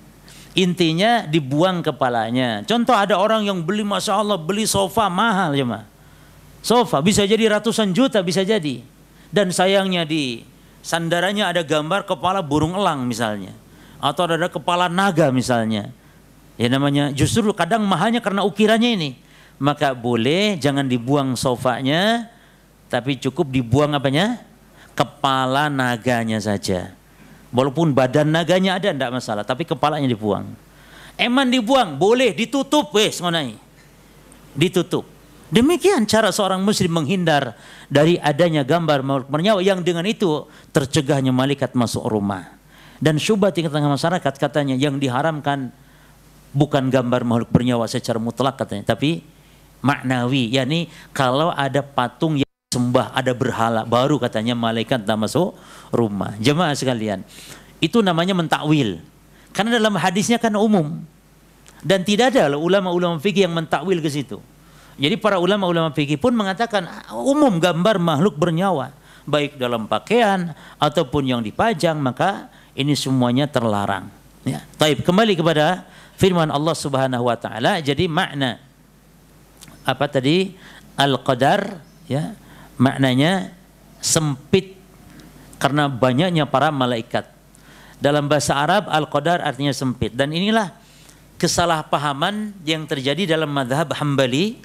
Intinya dibuang kepalanya. Contoh ada orang yang beli, masya Allah, beli sofa mahal jemaah. Sofa bisa jadi ratusan juta, bisa jadi. Dan sayangnya di sandarannya ada gambar kepala burung elang misalnya. Atau ada kepala naga misalnya. Ya namanya justru kadang mahalnya karena ukirannya ini. Maka boleh jangan dibuang sofanya, tapi cukup dibuang apanya? Kepala naganya saja. Walaupun badan naganya ada tidak masalah, tapi kepalanya dibuang. Eman dibuang, boleh ditutup wes ngonai. Ditutup. Demikian cara seorang muslim menghindar dari adanya gambar makhluk bernyawa yang dengan itu tercegahnya malaikat masuk rumah. Dan syubhat di tengah masyarakat katanya yang diharamkan bukan gambar makhluk bernyawa secara mutlak katanya, tapi maknawi, yakni kalau ada patung yang sembah, ada berhala, baru katanya malaikat tak masuk rumah. Jemaah sekalian, itu namanya mentakwil. Karena dalam hadisnya kan umum. Dan tidak ada ulama-ulama fikih yang mentakwil ke situ. Jadi para ulama-ulama fikih pun mengatakan umum gambar makhluk bernyawa, baik dalam pakaian ataupun yang dipajang, maka ini semuanya terlarang. Ya. Taib, kembali kepada firman Allah Subhanahu wa taala. Jadi makna apa tadi? Al-qadar ya. Maknanya sempit karena banyaknya para malaikat. Dalam bahasa Arab al-qadar artinya sempit. Dan inilah kesalahpahaman yang terjadi dalam mazhab Hambali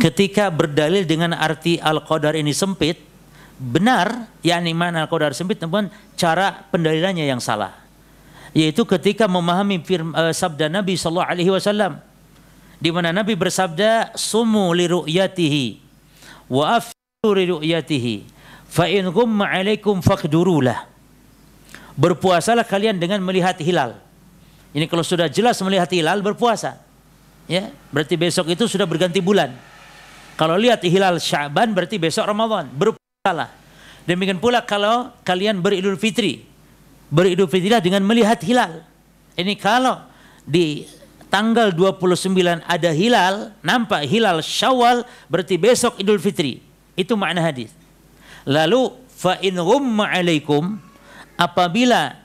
ketika berdalil dengan arti al-qadar ini sempit. Benar, yakni mana al-qadar sempit, namun cara pendalilannya yang salah. Yaitu ketika memahami sabda Nabi sallallahu alaihi wasallam di mana Nabi bersabda, "Sumu li ru'yatihi wa aftiru li ru'yatihi fa in ghumma 'alaikum faqdurulah." Berpuasalah kalian dengan melihat hilal. Ini kalau sudah jelas melihat hilal berpuasa. Ya, berarti besok itu sudah berganti bulan. Kalau lihat hilal Sya'ban berarti besok Ramadan, berpuasalah. Demikian pula kalau kalian beridul fitri. Beridul fitrilah dengan melihat hilal. Ini kalau di tanggal 29 ada hilal, nampak hilal Syawal, berarti besok Idul Fitri. Itu makna hadis. Lalu fa in ghumma 'alaikum, apabila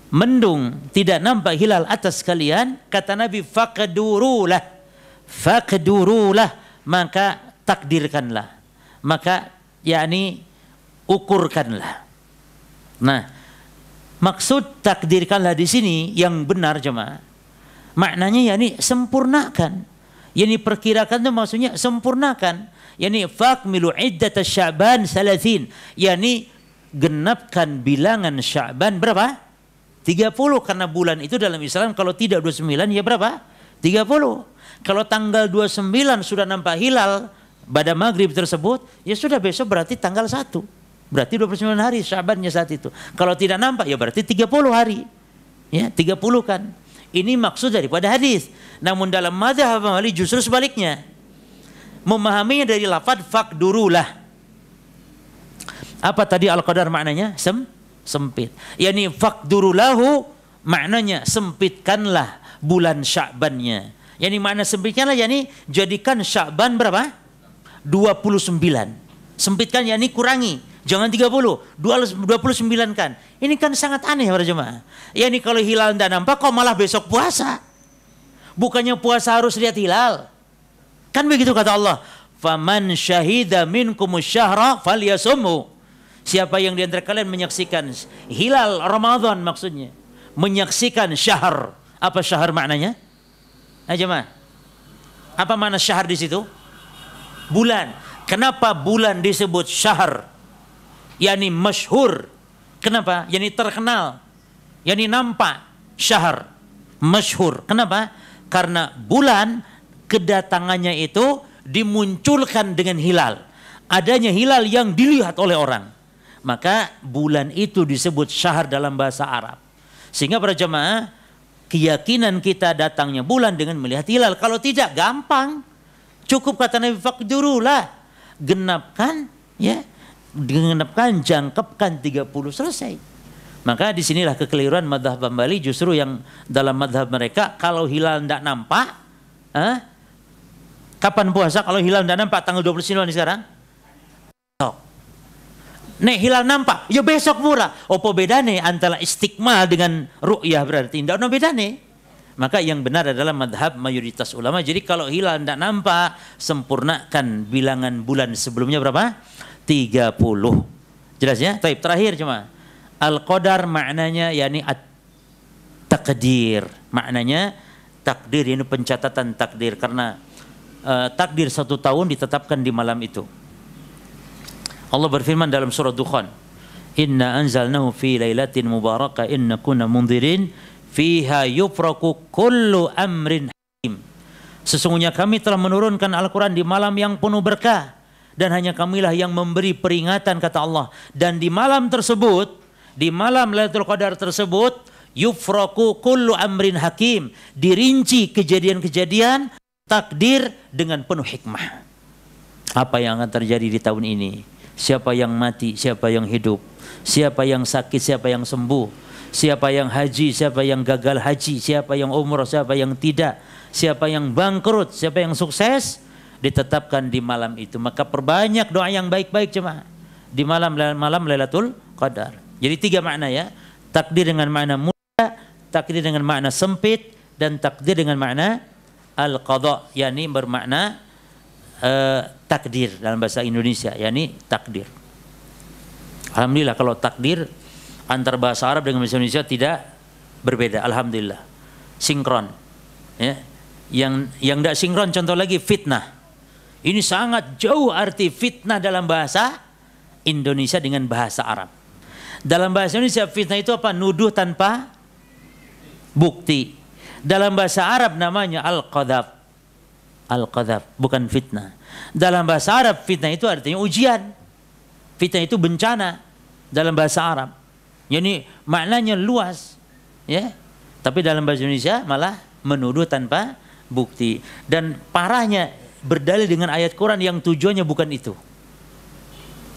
mendung tidak nampak hilal atas kalian, kata Nabi faqdurulah. Faqdurulah, maka takdirkanlah. Maka yakni ukurkanlah. Nah, maksud takdirkanlah di sini yang benar jemaah. Maknanya yakni sempurnakan. Yani perkirakan itu maksudnya sempurnakan. Yani fakmilu iddat Sya'ban 30. Yani genapkan bilangan Sya'ban berapa? 30, karena bulan itu dalam Islam kalau tidak 29 ya berapa? 30. Kalau tanggal 29 sudah nampak hilal pada maghrib tersebut, ya sudah besok berarti tanggal 1. Berarti 29 hari Sya'bannya saat itu. Kalau tidak nampak ya berarti 30 hari. Ya, 30 kan. Ini maksud daripada hadis. Namun dalam mazhab Hambali justru sebaliknya. Memahaminya dari lafaz faqdurulah. Apa tadi al-qadar maknanya? Sempit. Yani faqdurulahu maknanya sempitkanlah bulan Sya'bannya. Yani makna sempitkanlah yani jadikan Sya'ban berapa? 29. Sempitkan yani kurangi. Jangan 30, 29 kan. Ini kan sangat aneh para jemaah. Yani kalau hilal tidak nampak kok malah besok puasa. Bukannya puasa harus lihat hilal. Kan begitu kata Allah. Faman syahida minkumus syahra falyasumhu. Siapa yang di antara kalian menyaksikan hilal Ramadan maksudnya. Menyaksikan syahr. Apa syahr maknanya? Jemaah. Apa makna syahr di situ? Bulan. Kenapa bulan disebut syahr? Yani masyhur. Kenapa? Yani terkenal. Yani nampak. Syahr. Masyhur. Kenapa? Karena bulan kedatangannya itu dimunculkan dengan hilal. Adanya hilal yang dilihat oleh orang. Maka bulan itu disebut syahr dalam bahasa Arab. Sehingga para jemaah, keyakinan kita datangnya bulan dengan melihat hilal. Kalau tidak gampang. Cukup kata Nabi faqdurulah. Genapkan, ya. Genapkan, jangkepkan 30 selesai. Maka disinilah kekeliruan mazhab Hambali. Justru yang dalam mazhab mereka kalau hilal tidak nampak, kapan puasa? Kalau hilal tidak nampak tanggal 29 sekarang? Besok. Nek hilal nampak, ya besok pula. Apa bedanya antara istiqmal dengan ru'yah berarti? Tidak ada bedanya. Maka yang benar adalah madhab mayoritas ulama. Jadi kalau hilal tidak nampak, sempurnakan bilangan bulan sebelumnya berapa? 30. Jelas ya? Taib terakhir cuma. Al-qadar maknanya yakni takdir. Maknanya takdir, ini pencatatan takdir. Karena takdir 1 tahun ditetapkan di malam itu. Allah berfirman dalam surah Dukhan. Inna anzalnahu fi lailatin mubarakah inna kunna mundirin fiha yufraku kullu amrin hakim. Sesungguhnya kami telah menurunkan Al-Quran di malam yang penuh berkah. Dan hanya kamilah yang memberi peringatan kata Allah. Dan di malam tersebut, di malam Lailatul Qadar tersebut, yufraku kullu amrin hakim. Dirinci kejadian-kejadian takdir dengan penuh hikmah. Apa yang akan terjadi di tahun ini? Siapa yang mati, siapa yang hidup? Siapa yang sakit, siapa yang sembuh? Siapa yang haji, siapa yang gagal haji, siapa yang umrah, siapa yang tidak, siapa yang bangkrut, siapa yang sukses, ditetapkan di malam itu. Maka perbanyak doa yang baik-baik cuma di malam Lailatul Qadar. Jadi 3 makna ya. Takdir dengan makna mulia, takdir dengan makna sempit, dan takdir dengan makna al-qadha, yakni bermakna takdir dalam bahasa Indonesia, yakni takdir. Alhamdulillah kalau takdir antar bahasa Arab dengan bahasa Indonesia tidak berbeda, alhamdulillah. Sinkron. Ya. Yang tidak sinkron contoh lagi fitnah. Ini sangat jauh arti fitnah dalam bahasa Indonesia dengan bahasa Arab. Dalam bahasa Indonesia fitnah itu apa? Nuduh tanpa bukti. Dalam bahasa Arab namanya al-qadhaf. Al-qadhaf, bukan fitnah. Dalam bahasa Arab fitnah itu artinya ujian. Fitnah itu bencana dalam bahasa Arab. Jadi maknanya luas, ya. Tapi dalam bahasa Indonesia malah menuduh tanpa bukti. Dan parahnya berdalil dengan ayat Quran yang tujuannya bukan itu.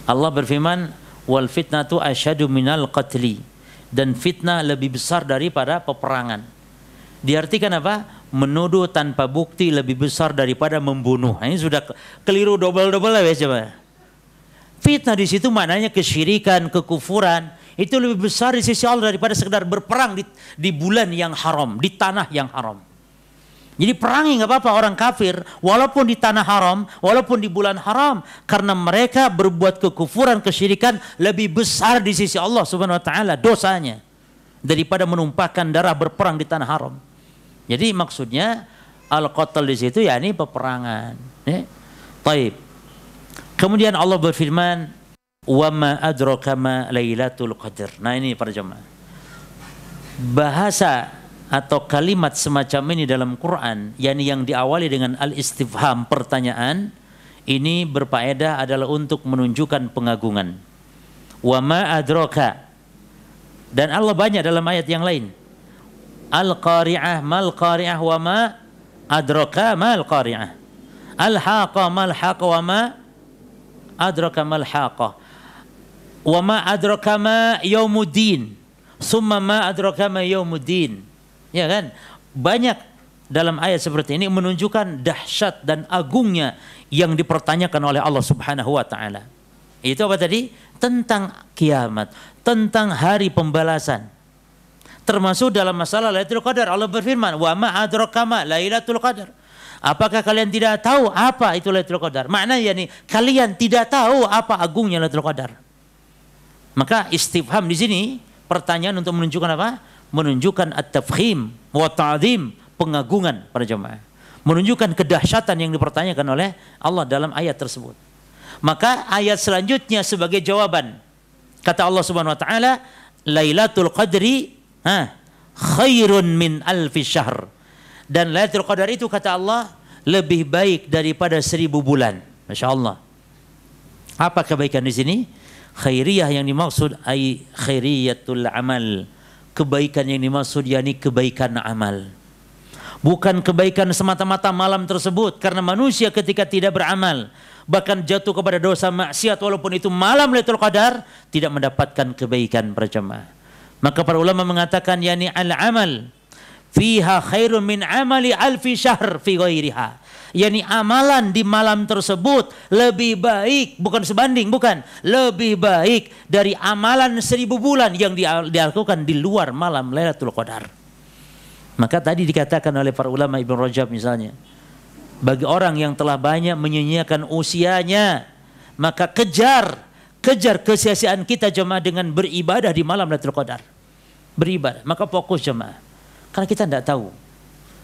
Allah berfirman, wal fitnatu asyadu minal qatli. Dan fitnah lebih besar daripada peperangan. Diartikan apa? Menuduh tanpa bukti lebih besar daripada membunuh. Ini sudah keliru double-double lah ya coba. Fitnah di situ maknanya kesyirikan, kekufuran. Itu lebih besar di sisi Allah daripada sekedar berperang di bulan yang haram, di tanah yang haram. Jadi perangi nggak apa-apa orang kafir, walaupun di tanah haram, walaupun di bulan haram, karena mereka berbuat kekufuran, kesyirikan lebih besar di sisi Allah Subhanahu Wa Taala dosanya daripada menumpahkan darah berperang di tanah haram. Jadi maksudnya al-qatl di situ yakni peperangan. Ya. Taib. Kemudian Allah berfirman, wa ma adraka ma lailatul qadar. Nah ini para jemaah. Bahasa atau kalimat semacam ini dalam Quran, yakni yang diawali dengan al-istifham, pertanyaan, ini berfaedah adalah untuk menunjukkan pengagungan. Wa ma adraka. Dan Allah banyak dalam ayat yang lain. Al-qari'ah mal qari'ah wa ma adraka mal qari'ah. Al-haqa mal haqa wa ma adraka mal haqa. Wa ma adraka ma yaumuddin. Summa ma adraka ma yaumuddin. Ya kan? Banyak dalam ayat seperti ini menunjukkan dahsyat dan agungnya yang dipertanyakan oleh Allah Subhanahu wa taala. Itu apa tadi? Tentang kiamat, tentang hari pembalasan. Termasuk dalam masalah Lailatul Qadar, Allah berfirman, "Wa ma adraka ma Lailatul Qadar." Apakah kalian tidak tahu apa itu Lailatul Qadar? Maknanya yakni kalian tidak tahu apa agungnya Lailatul Qadar. Maka istifham di sini pertanyaan untuk menunjukkan apa? Menunjukkan at-tafkhim wa ta'zim, pengagungan para jemaah. Menunjukkan kedahsyatan yang dipertanyakan oleh Allah dalam ayat tersebut. Maka ayat selanjutnya sebagai jawaban. Kata Allah Subhanahu wa taala, Lailatul Qadri khairun min alfi syahr. Dan Lailatul Qadar itu kata Allah lebih baik daripada 1000 bulan. Masya Allah. Apa kebaikan di sini? Khairiyah yang dimaksud ay khairiyatul amal. Kebaikan yang dimaksud yakni kebaikan amal. Bukan kebaikan semata-mata malam tersebut, karena manusia ketika tidak beramal bahkan jatuh kepada dosa maksiat walaupun itu malam Lailatul Qadar tidak mendapatkan kebaikan para jemaah. Maka para ulama mengatakan yakni al-amal fiha khairun min amali alfi syahr fi ghairiha. Yani amalan di malam tersebut lebih baik, bukan sebanding, bukan, lebih baik dari amalan 1000 bulan yang dilakukan di luar malam Lailatul Qadar. Maka tadi dikatakan oleh para ulama, Ibn Rajab misalnya, bagi orang yang telah banyak menyia-nyiakan usianya, maka kejar kesia-siaan kita jemaah dengan beribadah di malam Lailatul Qadar. Beribadah, maka fokus jemaah. Karena kita tidak tahu.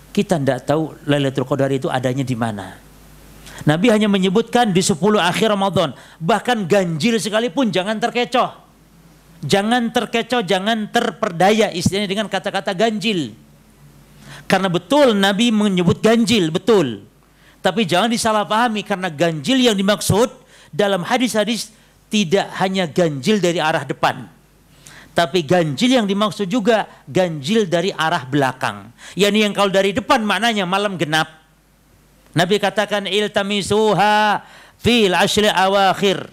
Kita tidak tahu Lailatul Qadar itu adanya di mana. Nabi hanya menyebutkan di 10 akhir Ramadan. Bahkan ganjil sekalipun jangan terkecoh. Jangan terkecoh, jangan terperdaya istilahnya dengan kata-kata ganjil. Karena betul Nabi menyebut ganjil, betul. Tapi jangan disalahpahami, karena ganjil yang dimaksud dalam hadis-hadis tidak hanya ganjil dari arah depan. Tapi ganjil yang dimaksud juga ganjil dari arah belakang. Yani yang kalau dari depan maknanya malam genap. Nabi katakan iltamisuha fil ashri awakhir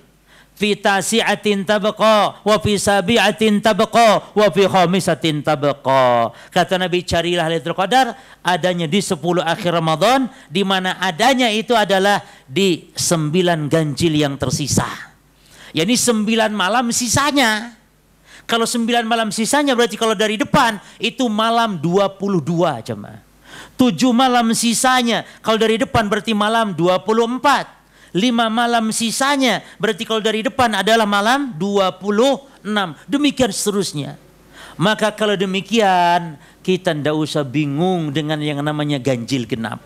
fi tasi'atin tabqa wa fi sabi'atin tabqa wa fi khamisatin tabqa. Kata Nabi, carilah Lailatul Qadar adanya di 10 akhir Ramadan, di mana adanya itu adalah di 9 ganjil yang tersisa. Yani 9 malam sisanya. Kalau 9 malam sisanya berarti kalau dari depan itu malam 22 jemaah. 7 malam sisanya kalau dari depan berarti malam 24. 5 malam sisanya berarti kalau dari depan adalah malam 26. Demikian seterusnya. Maka kalau demikian kita tidak usah bingung dengan yang namanya ganjil genap.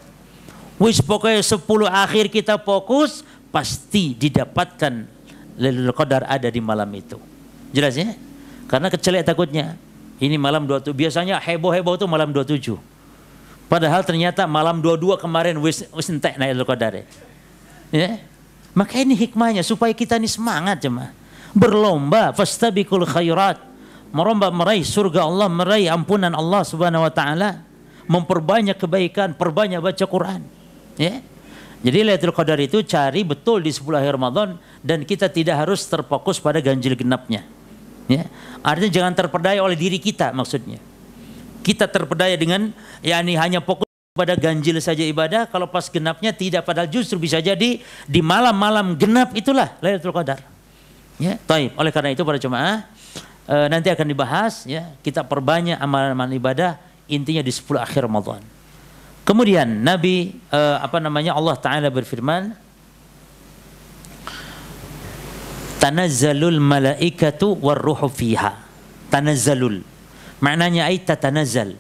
Wis pokoknya 10 akhir kita fokus, pasti didapatkan Lailatul Qadar ada di malam itu. Jelas ya? Karena kecelek takutnya. Ini malam 27. Biasanya heboh-heboh itu malam 27. Padahal ternyata malam 22 kemarin wis entek Lailatul Qadar. Ya. Maka ini hikmahnya supaya kita ini semangat jemaah. Berlomba fastabiqul khairat. Meraih surga Allah, meraih ampunan Allah Subhanahu wa taala. Memperbanyak kebaikan, perbanyak baca Quran. Ya. Jadi Lailatul Qadar itu cari betul di 10 akhir Ramadan, dan kita tidak harus terfokus pada ganjil genapnya. Ya, artinya jangan terperdaya oleh diri kita maksudnya. Kita terperdaya dengan yakni hanya fokus pada ganjil saja ibadah, kalau pas genapnya tidak, padahal justru bisa jadi di malam-malam genap itulah Lailatul Qadar. Ya, taib. Oleh karena itu para jemaah nanti akan dibahas ya, kita perbanyak amalan-amalan ibadah intinya di 10 akhir Ramadan. Kemudian Nabi Allah Taala berfirman, tanazzalul malaikatu warruhu fiha. Tanazzalul maknanya ay tatanazzal,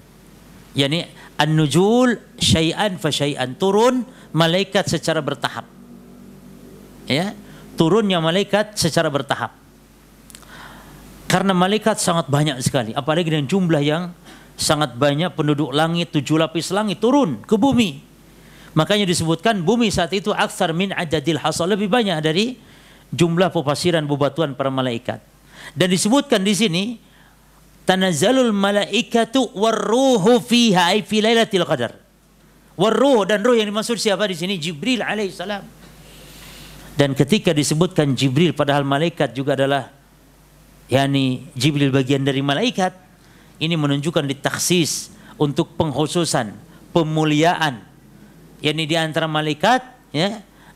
yani an-nuzul syai'an fa syai'an, turun malaikat secara bertahap. Ya, turunnya malaikat secara bertahap. Karena malaikat sangat banyak sekali, apalagi dengan jumlah yang sangat banyak, penduduk langit, 7 lapis langit turun ke bumi. Makanya disebutkan bumi saat itu aksar min adadil hasa, lebih banyak dari jumlah pepasiran bebatuan para malaikat. Dan disebutkan di sini tanazzalul malaikatu warruhu fiha ay fi lailatul qadar. Warruh, dan ruh yang dimaksud siapa di sini? Jibril alaihissalam. Dan ketika disebutkan Jibril padahal malaikat juga adalah Jibril bagian dari malaikat, ini menunjukkan ditaksis untuk pengkhususan, pemuliaan. Di antara malaikat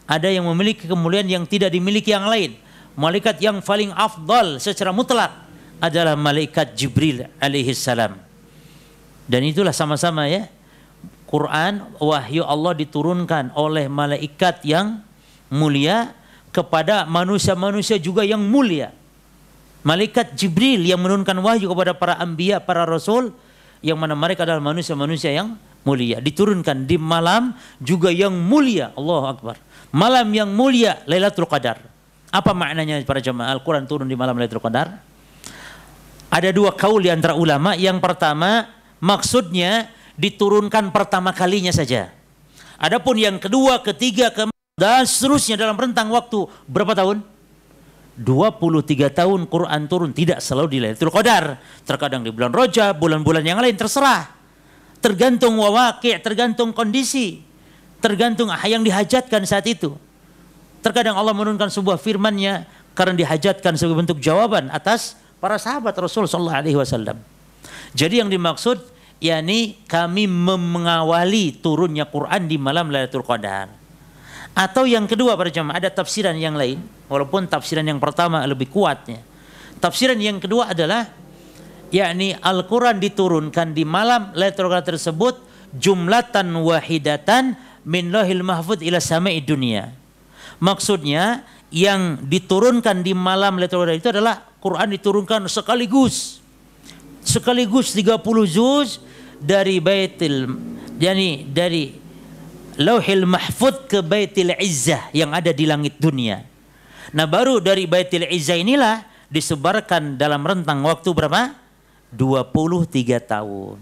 ada yang memiliki kemuliaan yang tidak dimiliki yang lain. Malaikat yang paling afdal secara mutlak adalah malaikat Jibril alaihissalam. Dan itulah sama-sama Quran, wahyu Allah diturunkan oleh malaikat yang mulia kepada manusia-manusia juga yang mulia. Malaikat Jibril yang menurunkan wahyu kepada para anbiya, para rasul, yang mana mereka adalah manusia-manusia yang mulia. Diturunkan di malam juga yang mulia. Allahu Akbar. Malam yang mulia Lailatul Qadar. Apa maknanya para jemaah? Al-Quran turun di malam Lailatul Qadar. Ada dua kaul di antara ulama. Yang pertama, maksudnya diturunkan pertama kalinya saja. Adapun yang kedua, ketiga, keempat, dan seterusnya dalam rentang waktu berapa tahun? 23 tahun Quran turun, tidak selalu di Lailatul Qadar. Terkadang di bulan Rajab, bulan-bulan yang lain, terserah. Tergantung wawaqi', tergantung kondisi, tergantung yang dihajatkan saat itu. Terkadang Allah menurunkan sebuah firman-Nya karena dihajatkan sebagai bentuk jawaban atas para sahabat Rasul sallallahu alaihi wasallam. Jadi yang dimaksud kami mengawali turunnya Quran di malam Lailatul Qadar. Atau yang kedua para jemaah, ada tafsiran yang lain, walaupun tafsiran yang pertama lebih kuatnya. Tafsiran yang kedua adalah Al-Quran diturunkan di malam Lailatul Qadar tersebut jumlatan wahidatan min lahil mahfud ila sama'i dunia. Maksudnya yang diturunkan di malam Lailatul Qadar itu adalah Quran diturunkan sekaligus 30 juz dari dari Lauhil Mahfud ke Baitul Izzah yang ada di langit dunia. Nah, baru dari Baitul Izzah inilah disebarkan dalam rentang waktu berapa? 23 tahun.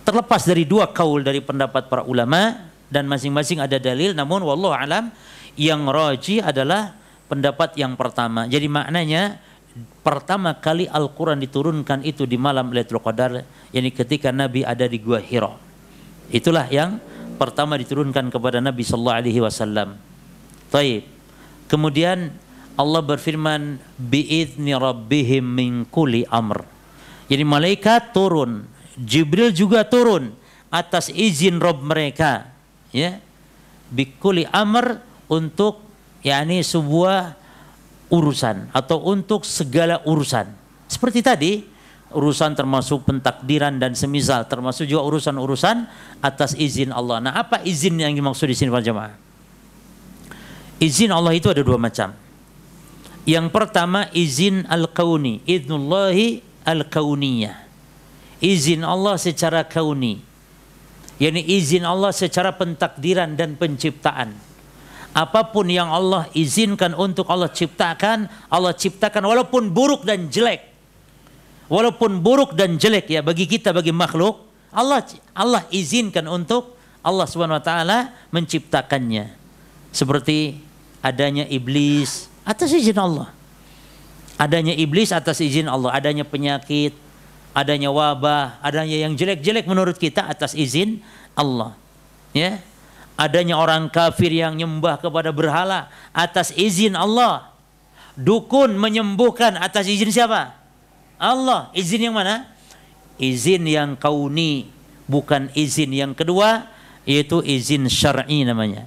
Terlepas dari dua kaul dari pendapat para ulama dan masing-masing ada dalil, namun wallahu alam yang rajih adalah pendapat yang pertama. Jadi maknanya pertama kali Al-Quran diturunkan itu di malam Lailatul Qadar, ketika Nabi ada di Gua Hira. Itulah yang pertama diturunkan kepada Nabi sallallahu alaihi wasallam. Baik. Kemudian Allah berfirman bi'izni rabbihim min kulli amr. Jadi malaikat turun, Jibril juga turun atas izin Rabb mereka, bi kulli amr, untuk sebuah urusan atau untuk segala urusan. Seperti tadi, urusan termasuk pentakdiran dan semisal, termasuk juga urusan-urusan atas izin Allah. Nah, apa izin yang dimaksud di sini para jemaah? Izin Allah itu ada dua macam. Yang pertama izin al-kauni, idnullahi al-kauniyah. Izin Allah secara kauni. Izin Allah secara pentakdiran dan penciptaan. Apapun yang Allah izinkan untuk Allah ciptakan walaupun buruk dan jelek. Walaupun buruk dan jelek bagi kita, bagi makhluk, Allah izinkan untuk Allah Subhanahu wa taala menciptakannya. Seperti adanya iblis atas izin Allah. Adanya iblis atas izin Allah, adanya penyakit, adanya wabah, adanya yang jelek-jelek menurut kita atas izin Allah. Adanya orang kafir yang nyembah kepada berhala atas izin Allah. Dukun menyembuhkan atas izin siapa? Allah. Izin yang mana? Izin yang kauni, bukan izin yang kedua, yaitu izin syar'i namanya.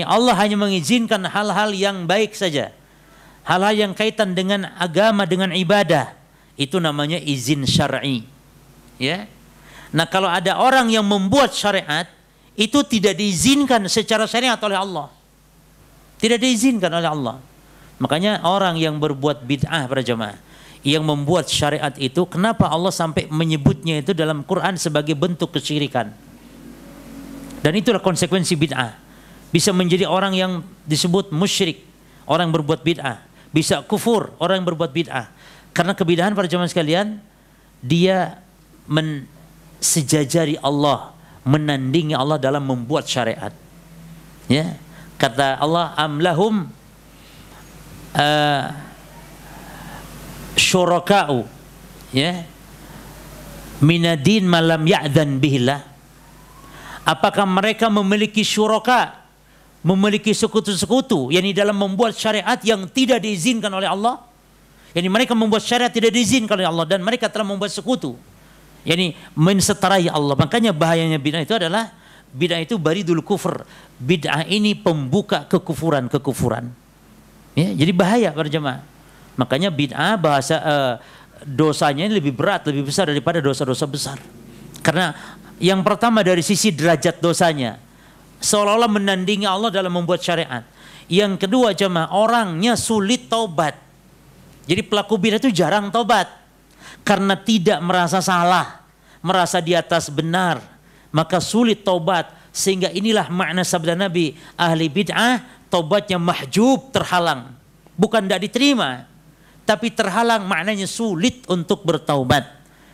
Allah hanya mengizinkan hal-hal yang baik saja. Hal-hal yang kaitan dengan agama, dengan ibadah, itu namanya izin syar'i. Nah, kalau ada orang yang membuat syariat, itu tidak diizinkan secara syariat oleh Allah. Tidak diizinkan oleh Allah. Makanya orang yang berbuat bid'ah para jemaah, yang membuat syariat itu, kenapa Allah sampai menyebutnya itu dalam Quran sebagai bentuk kesyirikan? Dan itulah konsekuensi bid'ah. Bisa menjadi orang yang disebut musyrik, orang yang berbuat bid'ah. Bisa kufur, orang yang berbuat bid'ah. Karena kebid'ahan para jemaah sekalian, dia sejajari Allah, menandingi Allah dalam membuat syariat. Kata Allah, am lahum syuraka'u ya minadin malam ya'dzan bihillah. Apakah mereka memiliki syuraka, memiliki sekutu-sekutu, yakni dalam membuat syariat yang tidak diizinkan oleh Allah? Yani mereka membuat syariat tidak diizinkan oleh Allah dan mereka telah membuat sekutu, yakni menseterai Allah. Makanya bahayanya bid'ah itu adalah bid'ah itu baridul kufur. Bid'ah ini pembuka kekufuran. Ya, jadi bahaya para jemaah. Makanya bid'ah bahasa dosanya lebih berat, lebih besar daripada dosa-dosa besar. Karena yang pertama dari sisi derajat dosanya, seolah-olah menandingi Allah dalam membuat syariat. Yang kedua jemaah, orangnya sulit taubat. Jadi pelaku bid'ah itu jarang taubat karena tidak merasa salah, merasa di atas benar, maka sulit taubat. Sehingga inilah makna sabda Nabi, ahli bid'ah taubatnya mahjub, terhalang. Bukan tidak diterima, tapi terhalang, maknanya sulit untuk bertaubat.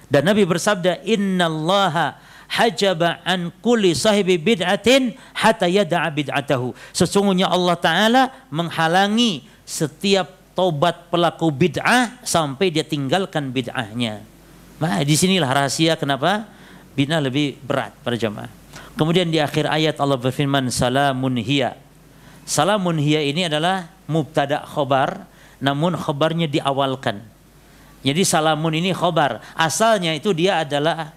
Dan Nabi bersabda, innallaha hajaba an kulli sahibi bid'atin hatta yada'a bid'atahu. Sesungguhnya Allah Ta'ala menghalangi setiap taubat pelaku bid'ah sampai dia tinggalkan bid'ahnya. Nah, disinilah rahasia kenapa bid'ah lebih berat para jamaah. Kemudian di akhir ayat Allah berfirman, salamun hiya. Salamun hiya ini adalah mubtada khobar, namun khobarnya diawalkan. Jadi salamun ini khobar, asalnya itu dia adalah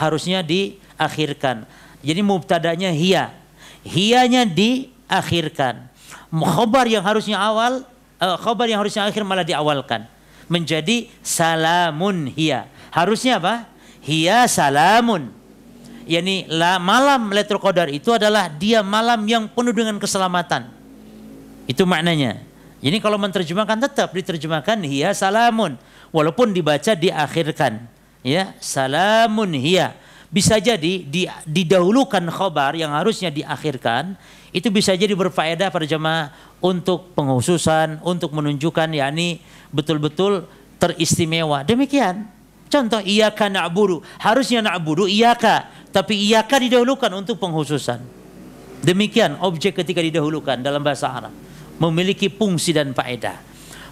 harusnya diakhirkan. Jadi mubtadanya hiya, hiyanya diakhirkan. Khobar yang harusnya awal, khobar yang harusnya akhir malah diawalkan. Menjadi salamun hiya. Harusnya apa? Hiya salamun. Yani malam Lailatul Qadar itu adalah dia malam yang penuh dengan keselamatan. Itu maknanya. Jadi kalau menerjemahkan tetap diterjemahkan hiya salamun, walaupun dibaca diakhirkan. Ya, salamun hiya. Bisa jadi didahulukan khobar yang harusnya diakhirkan, itu bisa jadi berfaedah pada jemaah untuk penghususan, untuk menunjukkan yakni betul-betul teristimewa. Demikian. Contoh iyyaka na'budu, harusnya na'budu iyyaka, tapi iyyaka didahulukan untuk penghususan. Demikian objek ketika didahulukan dalam bahasa Arab memiliki fungsi dan faedah.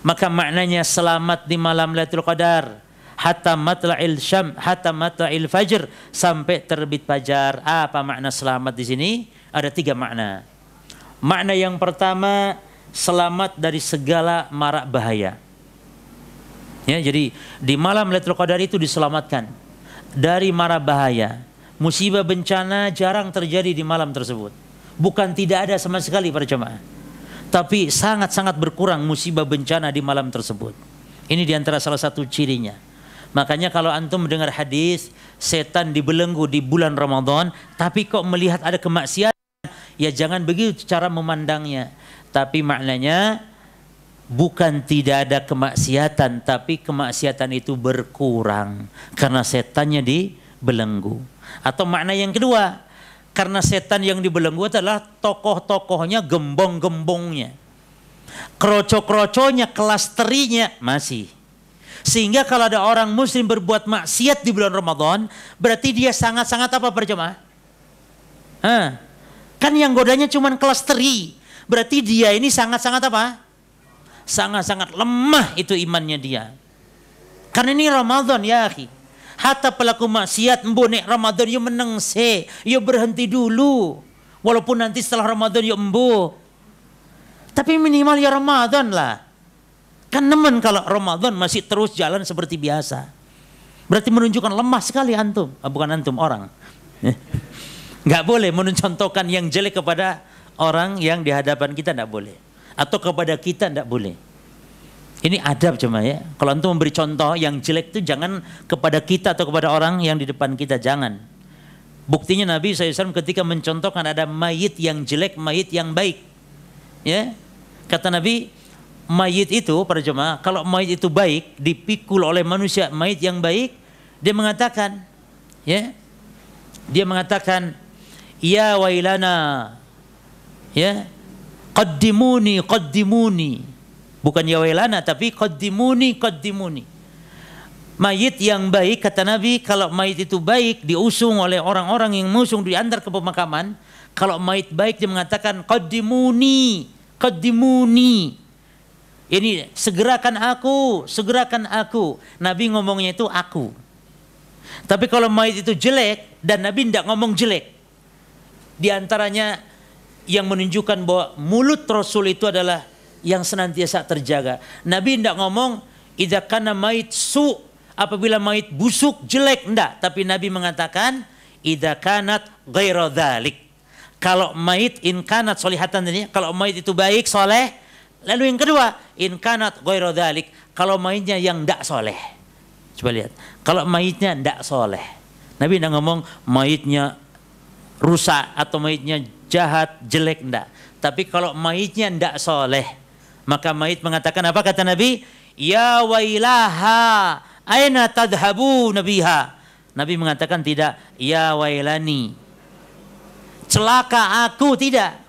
Maka maknanya selamat di malam Lailatul Qadar hatta matla'il syam, hatta matla'il fajr, sampai terbit fajar. Apa makna selamat di sini? Ada 3 makna. Makna yang pertama, selamat dari segala mara bahaya. Ya, jadi di malam Lailatul Qadar itu diselamatkan dari mara bahaya. Musibah bencana jarang terjadi di malam tersebut. Bukan tidak ada sama sekali para jemaah, tapi sangat-sangat berkurang musibah bencana di malam tersebut. Ini diantara salah satu cirinya. Makanya kalau antum mendengar hadis setan dibelenggu di bulan Ramadan, tapi kok melihat ada kemaksiatan, ya jangan begitu cara memandangnya. Tapi maknanya bukan tidak ada kemaksiatan, tapi kemaksiatan itu berkurang karena setannya dibelenggu. Atau makna yang kedua, karena setan yang dibelenggu adalah tokoh-tokohnya, gembong-gembongnya, kroco-kroconya, klasterinya masih. Sehingga kalau ada orang muslim berbuat maksiat di bulan Ramadan, berarti dia sangat-sangat apa berjemaah? Kan yang godanya cuma klasteri, berarti dia ini sangat-sangat apa? Sangat-sangat lemah itu imannya dia. Karena ini Ramadan ya akhi. Hatta pelaku maksiat mbonek Ramadan yo meneng se, yo berhenti dulu. Walaupun nanti setelah Ramadan yo embo. Tapi minimal ya Ramadan lah. Kan nemen kalau Ramadan masih terus jalan seperti biasa. Berarti menunjukkan lemah sekali antum. Bukan antum, orang. Enggak boleh mencontohkan yang jelek kepada orang yang di hadapan kita, enggak boleh. Atau kepada kita enggak boleh. Ini adab cuma ya. Kalau antum memberi contoh yang jelek itu jangan kepada kita atau kepada orang yang di depan kita, jangan. Buktinya Nabi SAW ketika mencontohkan ada mayit yang jelek, mayit yang baik. Ya, kata Nabi, mayit itu para jemaah, kalau mayit itu baik, dipikul oleh manusia, mayit yang baik, dia mengatakan, ya, dia mengatakan, ya wailana, ya, qaddimuni, qaddimuni. Bukan ya wailana, tapi qaddimuni, qaddimuni. Mayit yang baik, kata Nabi, kalau mayit itu baik, diusung oleh orang-orang yang mengusung, diantar ke pemakaman. Kalau mayit baik, dia mengatakan qaddimuni, qaddimuni. Ini segerakan aku, segerakan aku. Nabi ngomongnya itu aku. Tapi kalau mayit itu jelek dan Nabi tidak ngomong jelek. Di antaranya yang menunjukkan bahwa mulut Rasul itu adalah yang senantiasa terjaga. Nabi tidak ngomong idza kana mayit su, apabila mayit busuk jelek, enggak. Tapi Nabi mengatakan idza kanat ghaira dzalik. Kalau mayit in kanat solihatan ini, kalau mayit itu baik, soleh. Lalu yang kedua, in kanat ghaira dzalik, kalau mayitnya yang enggak soleh. Coba lihat, kalau mayitnya enggak soleh. Nabi tidak ngomong mayitnya rusak atau mayitnya jahat, jelek, enggak. Tapi kalau mayitnya enggak soleh, maka mayit mengatakan apa kata Nabi? Ya wailaha, aina tadhabu nabiha. Nabi mengatakan tidak, ya wailani, celaka aku, tidak.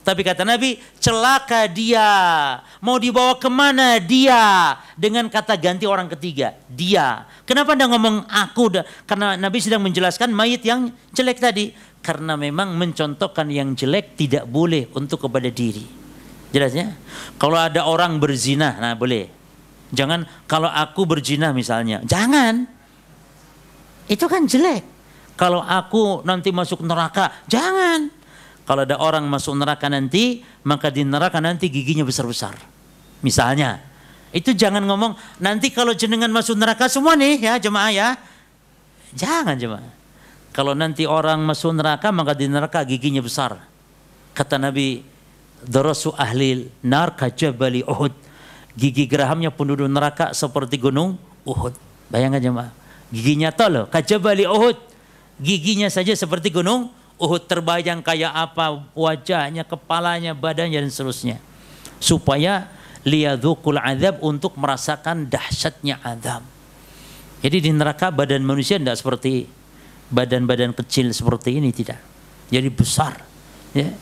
Tapi kata Nabi, celaka dia, mau dibawa kemana dia, dengan kata ganti orang ketiga, dia. Kenapa anda ngomong aku? Karena Nabi sedang menjelaskan mayit yang jelek tadi. Karena memang mencontohkan yang jelek tidak boleh untuk kepada diri. Jelasnya? Kalau ada orang berzina, nah boleh. Jangan kalau aku berzina misalnya, jangan. Itu kan jelek. Kalau aku nanti masuk neraka, jangan. Kalau ada orang masuk neraka nanti, maka di neraka nanti giginya besar-besar. Misalnya, itu jangan ngomong nanti kalau jenengan masuk neraka semua nih ya jemaah ya. Jangan jemaah. Kalau nanti orang masuk neraka, maka di neraka giginya besar. Kata Nabi, darasu ahlil nar kajabali Uhud. Gigi gerahamnya penduduk neraka seperti gunung Uhud. Bayangkan jemaah. Giginya tol, kajabali Uhud. Giginya saja seperti gunung Uhud, terbayang kayak apa wajahnya, kepalanya, badannya dan seterusnya. Supaya liyadzukul azab, untuk merasakan dahsyatnya azab. Jadi di neraka badan manusia tidak seperti badan-badan kecil seperti ini, tidak. Jadi besar. Ya.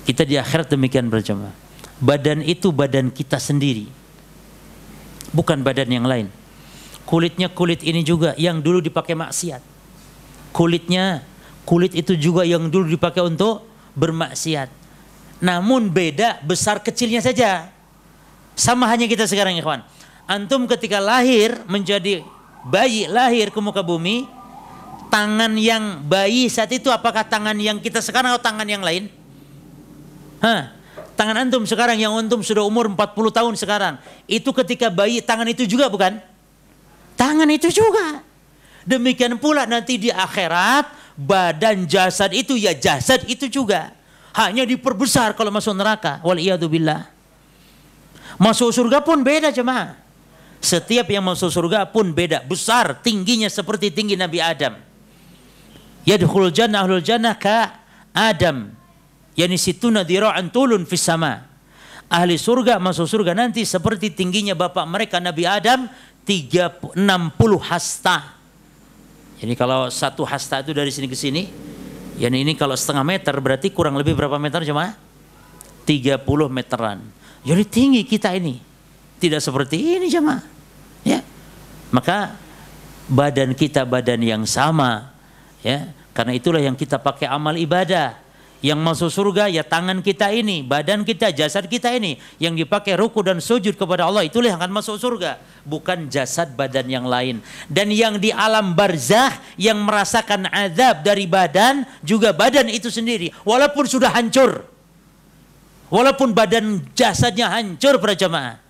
Kita di akhirat demikian berjamaah. Badan itu badan kita sendiri, bukan badan yang lain. Kulitnya kulit ini juga yang dulu dipakai maksiat. Kulit itu juga yang dulu dipakai untuk bermaksiat. Namun beda besar kecilnya saja. Sama hanya kita sekarang ikhwan. Antum ketika lahir menjadi bayi, lahir ke muka bumi, tangan yang bayi saat itu apakah tangan yang kita sekarang atau tangan yang lain? Tangan antum sekarang yang antum sudah umur 40 tahun sekarang, itu ketika bayi tangan itu juga bukan? Tangan itu juga. Demikian pula nanti di akhirat, badan jasad itu ya jasad itu juga. Hanya diperbesar kalau masuk neraka. Waliyadzubillah. Masuk surga pun beda jemaah. Setiap yang masuk surga pun beda. Besar, tingginya seperti tinggi Nabi Adam. Yadkhulul jannah ahlul jannah ka Adam. Yani situna dira'an tulun fis sama. Ahli surga masuk surga nanti seperti tingginya bapak mereka Nabi Adam 60 hasta. Jadi kalau satu hasta itu dari sini ke sini, yani ini kalau setengah meter berarti kurang lebih berapa meter jemaah? 30 meteran. Jadi tinggi kita ini. Tidak seperti ini jemaah. Ya. Maka badan kita badan yang sama. Ya. Karena itulah yang kita pakai amal ibadah. Yang masuk surga ya tangan kita ini, badan kita, jasad kita ini. Yang dipakai ruku dan sujud kepada Allah, itulah yang akan masuk surga. Bukan jasad badan yang lain. Dan yang di alam barzah, yang merasakan azab dari badan, juga badan itu sendiri. Walaupun sudah hancur. Walaupun badan jasadnya hancur para jamaah.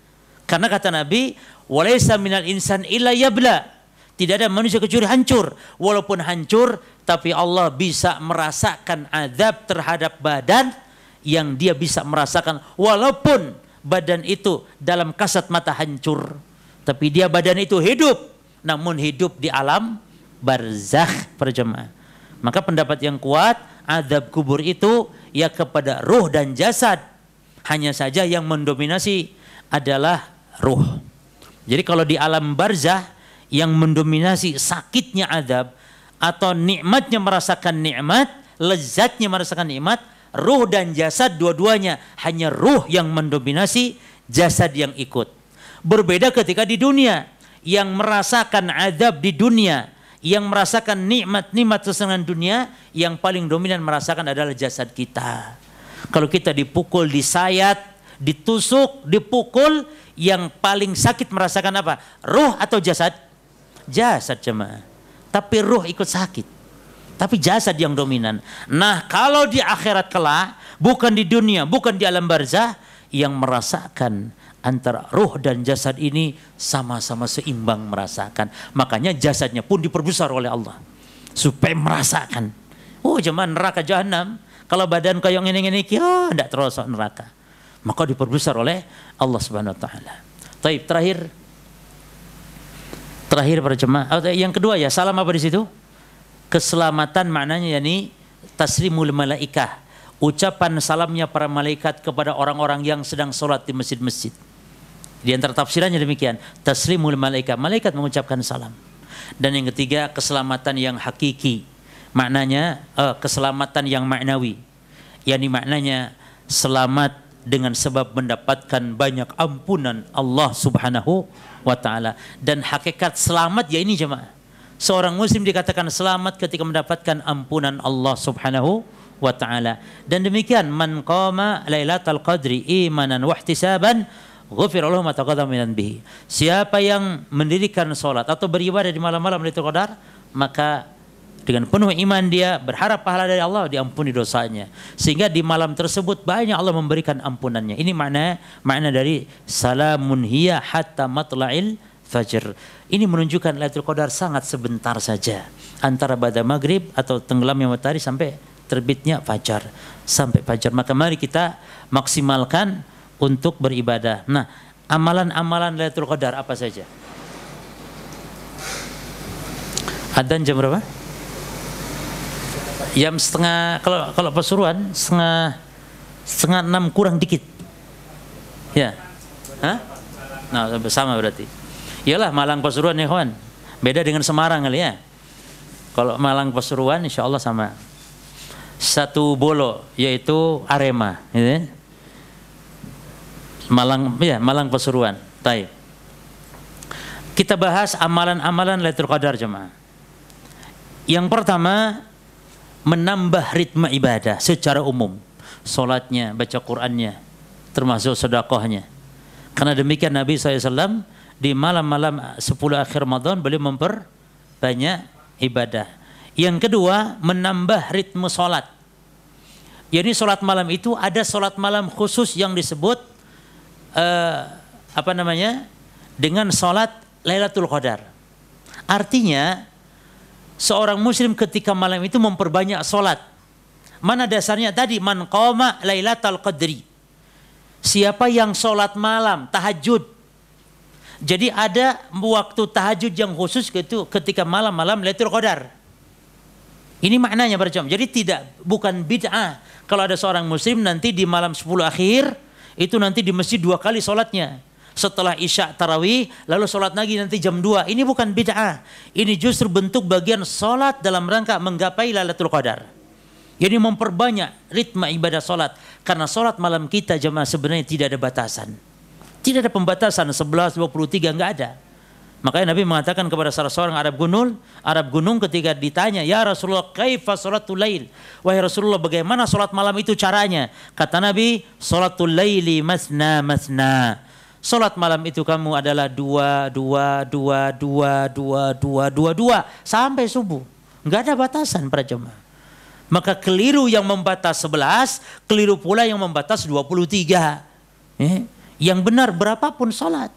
Karena kata Nabi, walaysa minal insan illa yabla. Tidak ada manusia kecuali hancur. Walaupun hancur, tapi Allah bisa merasakan azab terhadap badan yang dia bisa merasakan. Walaupun badan itu dalam kasat mata hancur. Tapi dia badan itu hidup. Namun hidup di alam barzakh para jemaah. Maka pendapat yang kuat, azab kubur itu ya kepada ruh dan jasad. Hanya saja yang mendominasi adalah ruh. Jadi kalau di alam barzakh, yang mendominasi sakitnya azab atau nikmatnya merasakan nikmat, lezatnya merasakan nikmat, ruh dan jasad dua-duanya, hanya ruh yang mendominasi, jasad yang ikut. Berbeda ketika di dunia, yang merasakan azab di dunia, yang merasakan nikmat-nikmat kesenangan dunia, yang paling dominan merasakan adalah jasad kita. Kalau kita dipukul, disayat, ditusuk, dipukul, yang paling sakit merasakan apa? Ruh atau jasad? Jasad jemaah. Tapi ruh ikut sakit. Tapi jasad yang dominan. Nah, kalau di akhirat kelak, bukan di dunia, bukan di alam barzah, yang merasakan antara ruh dan jasad ini sama-sama seimbang merasakan. Makanya jasadnya pun diperbesar oleh Allah supaya merasakan. Oh, jemaah, neraka jahanam. Kalau badan kau yang ini ya tidak terasa neraka. Maka diperbesar oleh Allah Subhanahu wa taala. Baik, terakhir para jemaah. Yang kedua ya, salam apa di situ? Keselamatan maknanya yakni taslimul malaikah. Ucapan salamnya para malaikat kepada orang-orang yang sedang sholat di masjid-masjid. Di antara tafsirannya demikian, taslimul malaikah, malaikat mengucapkan salam. Dan yang ketiga, keselamatan yang hakiki. Maknanya keselamatan yang maknawi. Yani maknanya selamat dengan sebab mendapatkan banyak ampunan Allah Subhanahu wa taala. Dan hakikat selamat ya ini jemaah. Seorang muslim dikatakan selamat ketika mendapatkan ampunan Allah Subhanahu wa taala. Dan demikian, man qama lailatal qadri imanan wa ihtisaban ghufira lahu ma taqaddama min dhanbihi. Siapa yang mendirikan salat atau beribadah di malam-malam Lailatul Qadar, maka dengan penuh iman dia berharap pahala dari Allah, diampuni dosanya. Sehingga di malam tersebut banyak Allah memberikan ampunannya. Ini makna dari salamun hiya hatta matla'il fajr. Ini menunjukkan Lailatul Qadar sangat sebentar saja, antara pada maghrib atau tenggelamnya matahari sampai terbitnya fajar, sampai fajar. Maka mari kita maksimalkan untuk beribadah. Nah, amalan-amalan Lailatul Qadar apa saja? Adzan jam berapa? Jam setengah, kalau Pasuruan setengah 6 kurang dikit. Ya. Hah? Nah, sama berarti. Iyalah Malang Pasuruan ya kawan. Beda dengan Semarang kali ya. Kalau Malang Pasuruan insya Allah sama. Satu bolo yaitu Arema, gitu ya. Malang Pasuruan. Taib. Kita bahas amalan-amalan Lailatul Qadar jemaah. Yang pertama, menambah ritme ibadah secara umum. Salatnya, baca Qur'annya, termasuk sedekahnya. Karena demikian Nabi SAW di malam-malam 10 akhir Ramadan beliau memperbanyak ibadah. Yang kedua, menambah ritme salat. Jadi salat malam itu ada salat malam khusus yang disebut dengan salat Lailatul Qadar. Artinya seorang muslim ketika malam itu memperbanyak salat. Mana dasarnya tadi, man qama Lailatul Qadri. Siapa yang salat malam, tahajud. Jadi ada waktu tahajud yang khusus ketika malam-malam Lailatul Qadar. Ini maknanya para jemaah. Jadi bukan bid'ah. Kalau ada seorang muslim nanti di malam 10 akhir itu nanti di masjid 2 kali salatnya. Setelah Isya tarawih lalu salat lagi nanti jam 2. Ini bukan bid'ah. Ini justru bentuk bagian salat dalam rangka menggapai Lailatul Qadar. Jadi memperbanyak ritme ibadah salat. Karena salat malam kita jemaah sebenarnya tidak ada batasan. Tidak ada pembatasan 11, 23, enggak ada. Makanya Nabi mengatakan kepada salah seorang Arab gunung ketika ditanya, "Ya Rasulullah, kaifa salatul lail?" Wahai Rasulullah, bagaimana salat malam itu caranya? Kata Nabi, "Salatul laili masna masna." Salat malam itu kamu adalah 2 sampai subuh. Enggak ada batasan para jemaah. Maka keliru yang membatas 11, keliru pula yang membatas 23. Yang benar berapapun salat.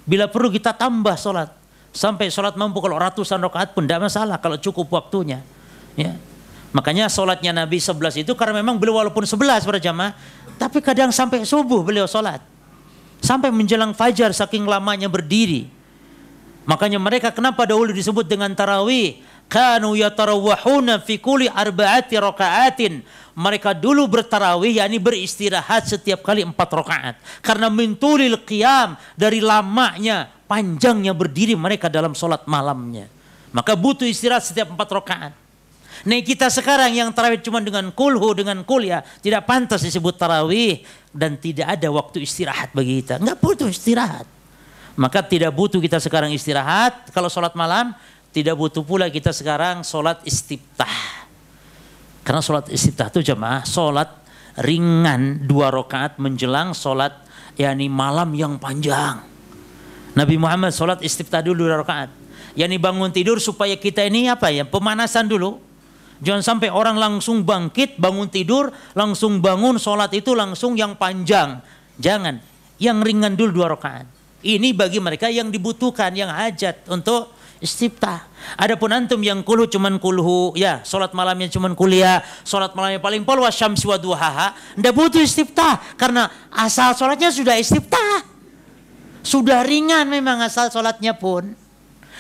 Bila perlu kita tambah salat. Sampai salat mampu kalau ratusan rakaat pun tidak masalah kalau cukup waktunya. Ya. Makanya salatnya Nabi 11 itu karena memang beliau walaupun 11 para jamaah, tapi kadang sampai subuh beliau salat. Sampai menjelang fajar saking lamanya berdiri. Makanya mereka kenapa dahulu disebut dengan tarawih? Kanu yatarawwahuna fi kulli arba'ati raka'atin. Mereka dulu bertarawih, yakni beristirahat setiap kali 4 rakaat. Karena min tulil qiyam, dari lamanya, panjangnya berdiri mereka dalam salat malamnya. Maka butuh istirahat setiap 4 rakaat. Nah kita sekarang yang tarawih cuma dengan kulhu, dengan kuliah, tidak pantas disebut tarawih. Dan tidak ada waktu istirahat bagi kita. Enggak butuh istirahat. Maka tidak butuh kita sekarang istirahat. Kalau salat malam, tidak butuh pula kita sekarang salat istiftah. Karena salat istiftah itu jemaah salat ringan 2 rakaat menjelang sholat yakni malam yang panjang. Nabi Muhammad sholat istiftah dulu 2 rakaat. Yakni bangun tidur supaya kita ini apa ya, pemanasan dulu. Jangan sampai orang langsung bangkit, bangun tidur, langsung bangun sholat itu langsung yang panjang. Jangan, yang ringan dulu 2 rakaat. Ini bagi mereka yang dibutuhkan, yang hajat untuk istiftah. Adapun antum yang kulhu cuman kulhu, ya sholat malamnya cuman kuliah, sholat malamnya paling pol wasyamsi wa duhaha, ndak butuh istiftah karena asal sholatnya sudah istiftah. Sudah ringan memang asal sholatnya pun.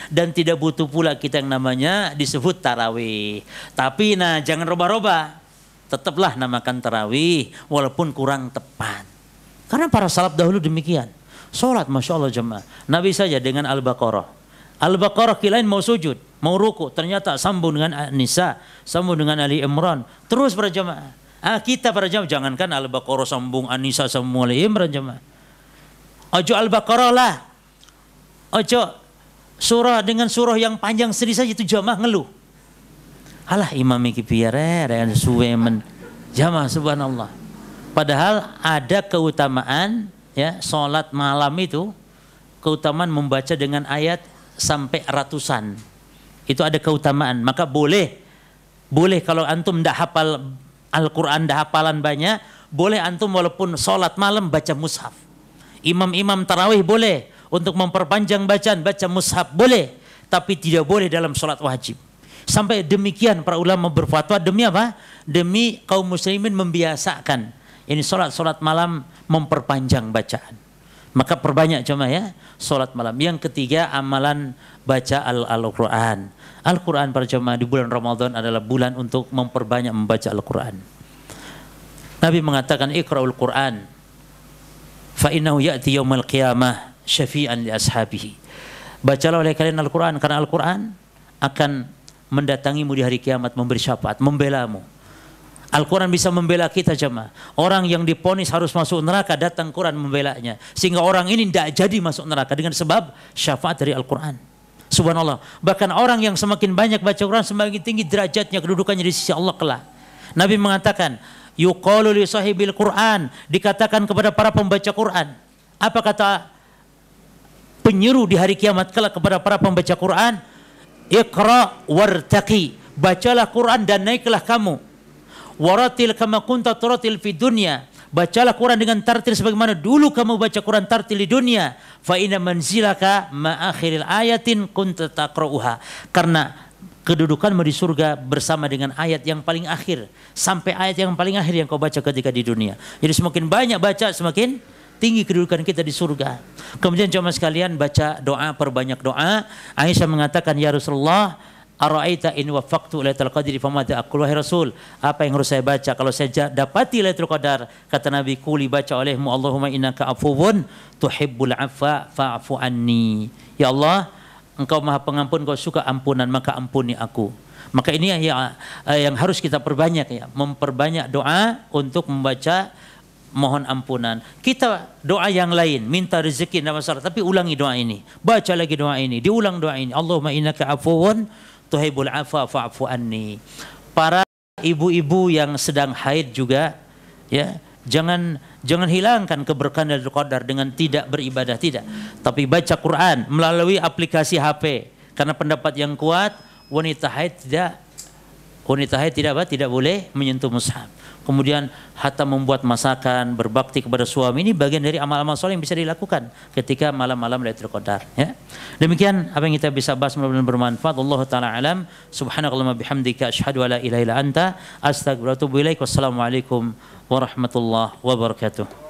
Dan tidak butuh pula kita yang namanya disebut tarawih. Tapi nah jangan roba-roba. Tetaplah namakan tarawih walaupun kurang tepat. Karena para salaf dahulu demikian. Sholat Masya Allah jemaah. Nabi saja dengan Al-Baqarah. Al-Baqarah kirain mau sujud, mau ruku, ternyata sambung dengan An-Nisa, sambung dengan Ali Imran, terus para jemaah. Kita para jemaah jangankan Al-Baqarah sambung An-Nisa sambung Ali Imran jemaah. Ojo Al-Baqarah lah. Ojo surah dengan surah yang panjang sedih saja itu jemaah ngeluh. Alah imam iki piye rek suwe men. Jemaah subhanallah. Padahal ada keutamaan ya salat malam itu, keutamaan membaca dengan ayat sampai ratusan. Itu ada keutamaan. Maka boleh kalau antum ndak hafal Al-Quran, ndak hafalan banyak, boleh antum walaupun sholat malam baca mushaf. Imam-imam tarawih boleh untuk memperpanjang bacaan, baca mushaf boleh, tapi tidak boleh dalam sholat wajib. Sampai demikian para ulama berfatwa, demi apa? Demi kaum muslimin membiasakan ini sholat malam memperpanjang bacaan. Maka perbanyak cuma ya sholat malam. Yang ketiga amalan baca Al-Quran. Al-Quran para jemaah di bulan Ramadan adalah bulan untuk memperbanyak membaca Al-Quran. Nabi mengatakan iqra'ul Quran fa innahu ya'ti yaumal qiyamah syafi'an li ashabihi. Bacalah oleh kalian Al-Quran karena Al-Quran akan mendatangimu di hari kiamat memberi syafaat, membelamu. Al-Quran bisa membela kita jemaah. Orang yang diponis harus masuk neraka datang Quran membelanya. Sehingga orang ini tidak jadi masuk neraka dengan sebab syafaat dari Al-Quran. Subhanallah. Bahkan orang yang semakin banyak baca Quran semakin tinggi derajatnya, kedudukannya di sisi Allah kelak. Nabi mengatakan, yuqalu li sahibil Quran, dikatakan kepada para pembaca Quran. Apa kata penyeru di hari kiamat kelak kepada para pembaca Quran? Iqra wartaqi. Bacalah Quran dan naiklah kamu. Waratil kama kunta turatil fi dunya. Bacalah Quran dengan tartil sebagaimana dulu kamu baca Quran tartil di dunia. Fa inna manzilaka ma akhiril ayatin kunta taqra'uha. Karena kedudukanmu di surga bersama dengan ayat yang paling akhir, sampai ayat yang paling akhir yang kau baca ketika di dunia. Jadi semakin banyak baca semakin tinggi kedudukan kita di surga. Kemudian jemaah sekalian baca doa, perbanyak doa. Aisyah mengatakan ya Rasulullah, ara'aita in wafaqtu lailatul qadri famadza aqul, wahai Rasul, apa yang harus saya baca kalau saya dapati lailatul qadar? Kata Nabi, kuli baca olehmu Allahumma innaka afuwun tuhibbul afwa fa'fu anni. Ya Allah, Engkau Maha Pengampun, Engkau suka ampunan, maka ampuni aku. Maka ini yang harus kita perbanyak ya, memperbanyak doa untuk membaca mohon ampunan. Kita doa yang lain, minta rezeki tidak masalah, tapi ulangi doa ini. Baca lagi doa ini, diulang doa ini. Allahumma innaka afuwun tuhibbul afwa fa'fu anni. Para ibu-ibu yang sedang haid juga ya, jangan hilangkan keberkahan dari Qadar dengan tidak beribadah, tidak. Tapi baca Quran melalui aplikasi HP. Karena pendapat yang kuat wanita haid tidak boleh menyentuh mushaf. Kemudian hatta membuat masakan, berbakti kepada suami, ini bagian dari amal-amal soleh yang bisa dilakukan ketika malam-malam Lailatul Qadar ya. Demikian apa yang kita bisa bahas, mudah-mudahan bermanfaat. Allahu taala alam. Subhanakallahumma bihamdika asyhadu an la ilaha illa anta astaghfiruka wa atubu ilaik. Wassalamualaikum warahmatullahi wabarakatuh.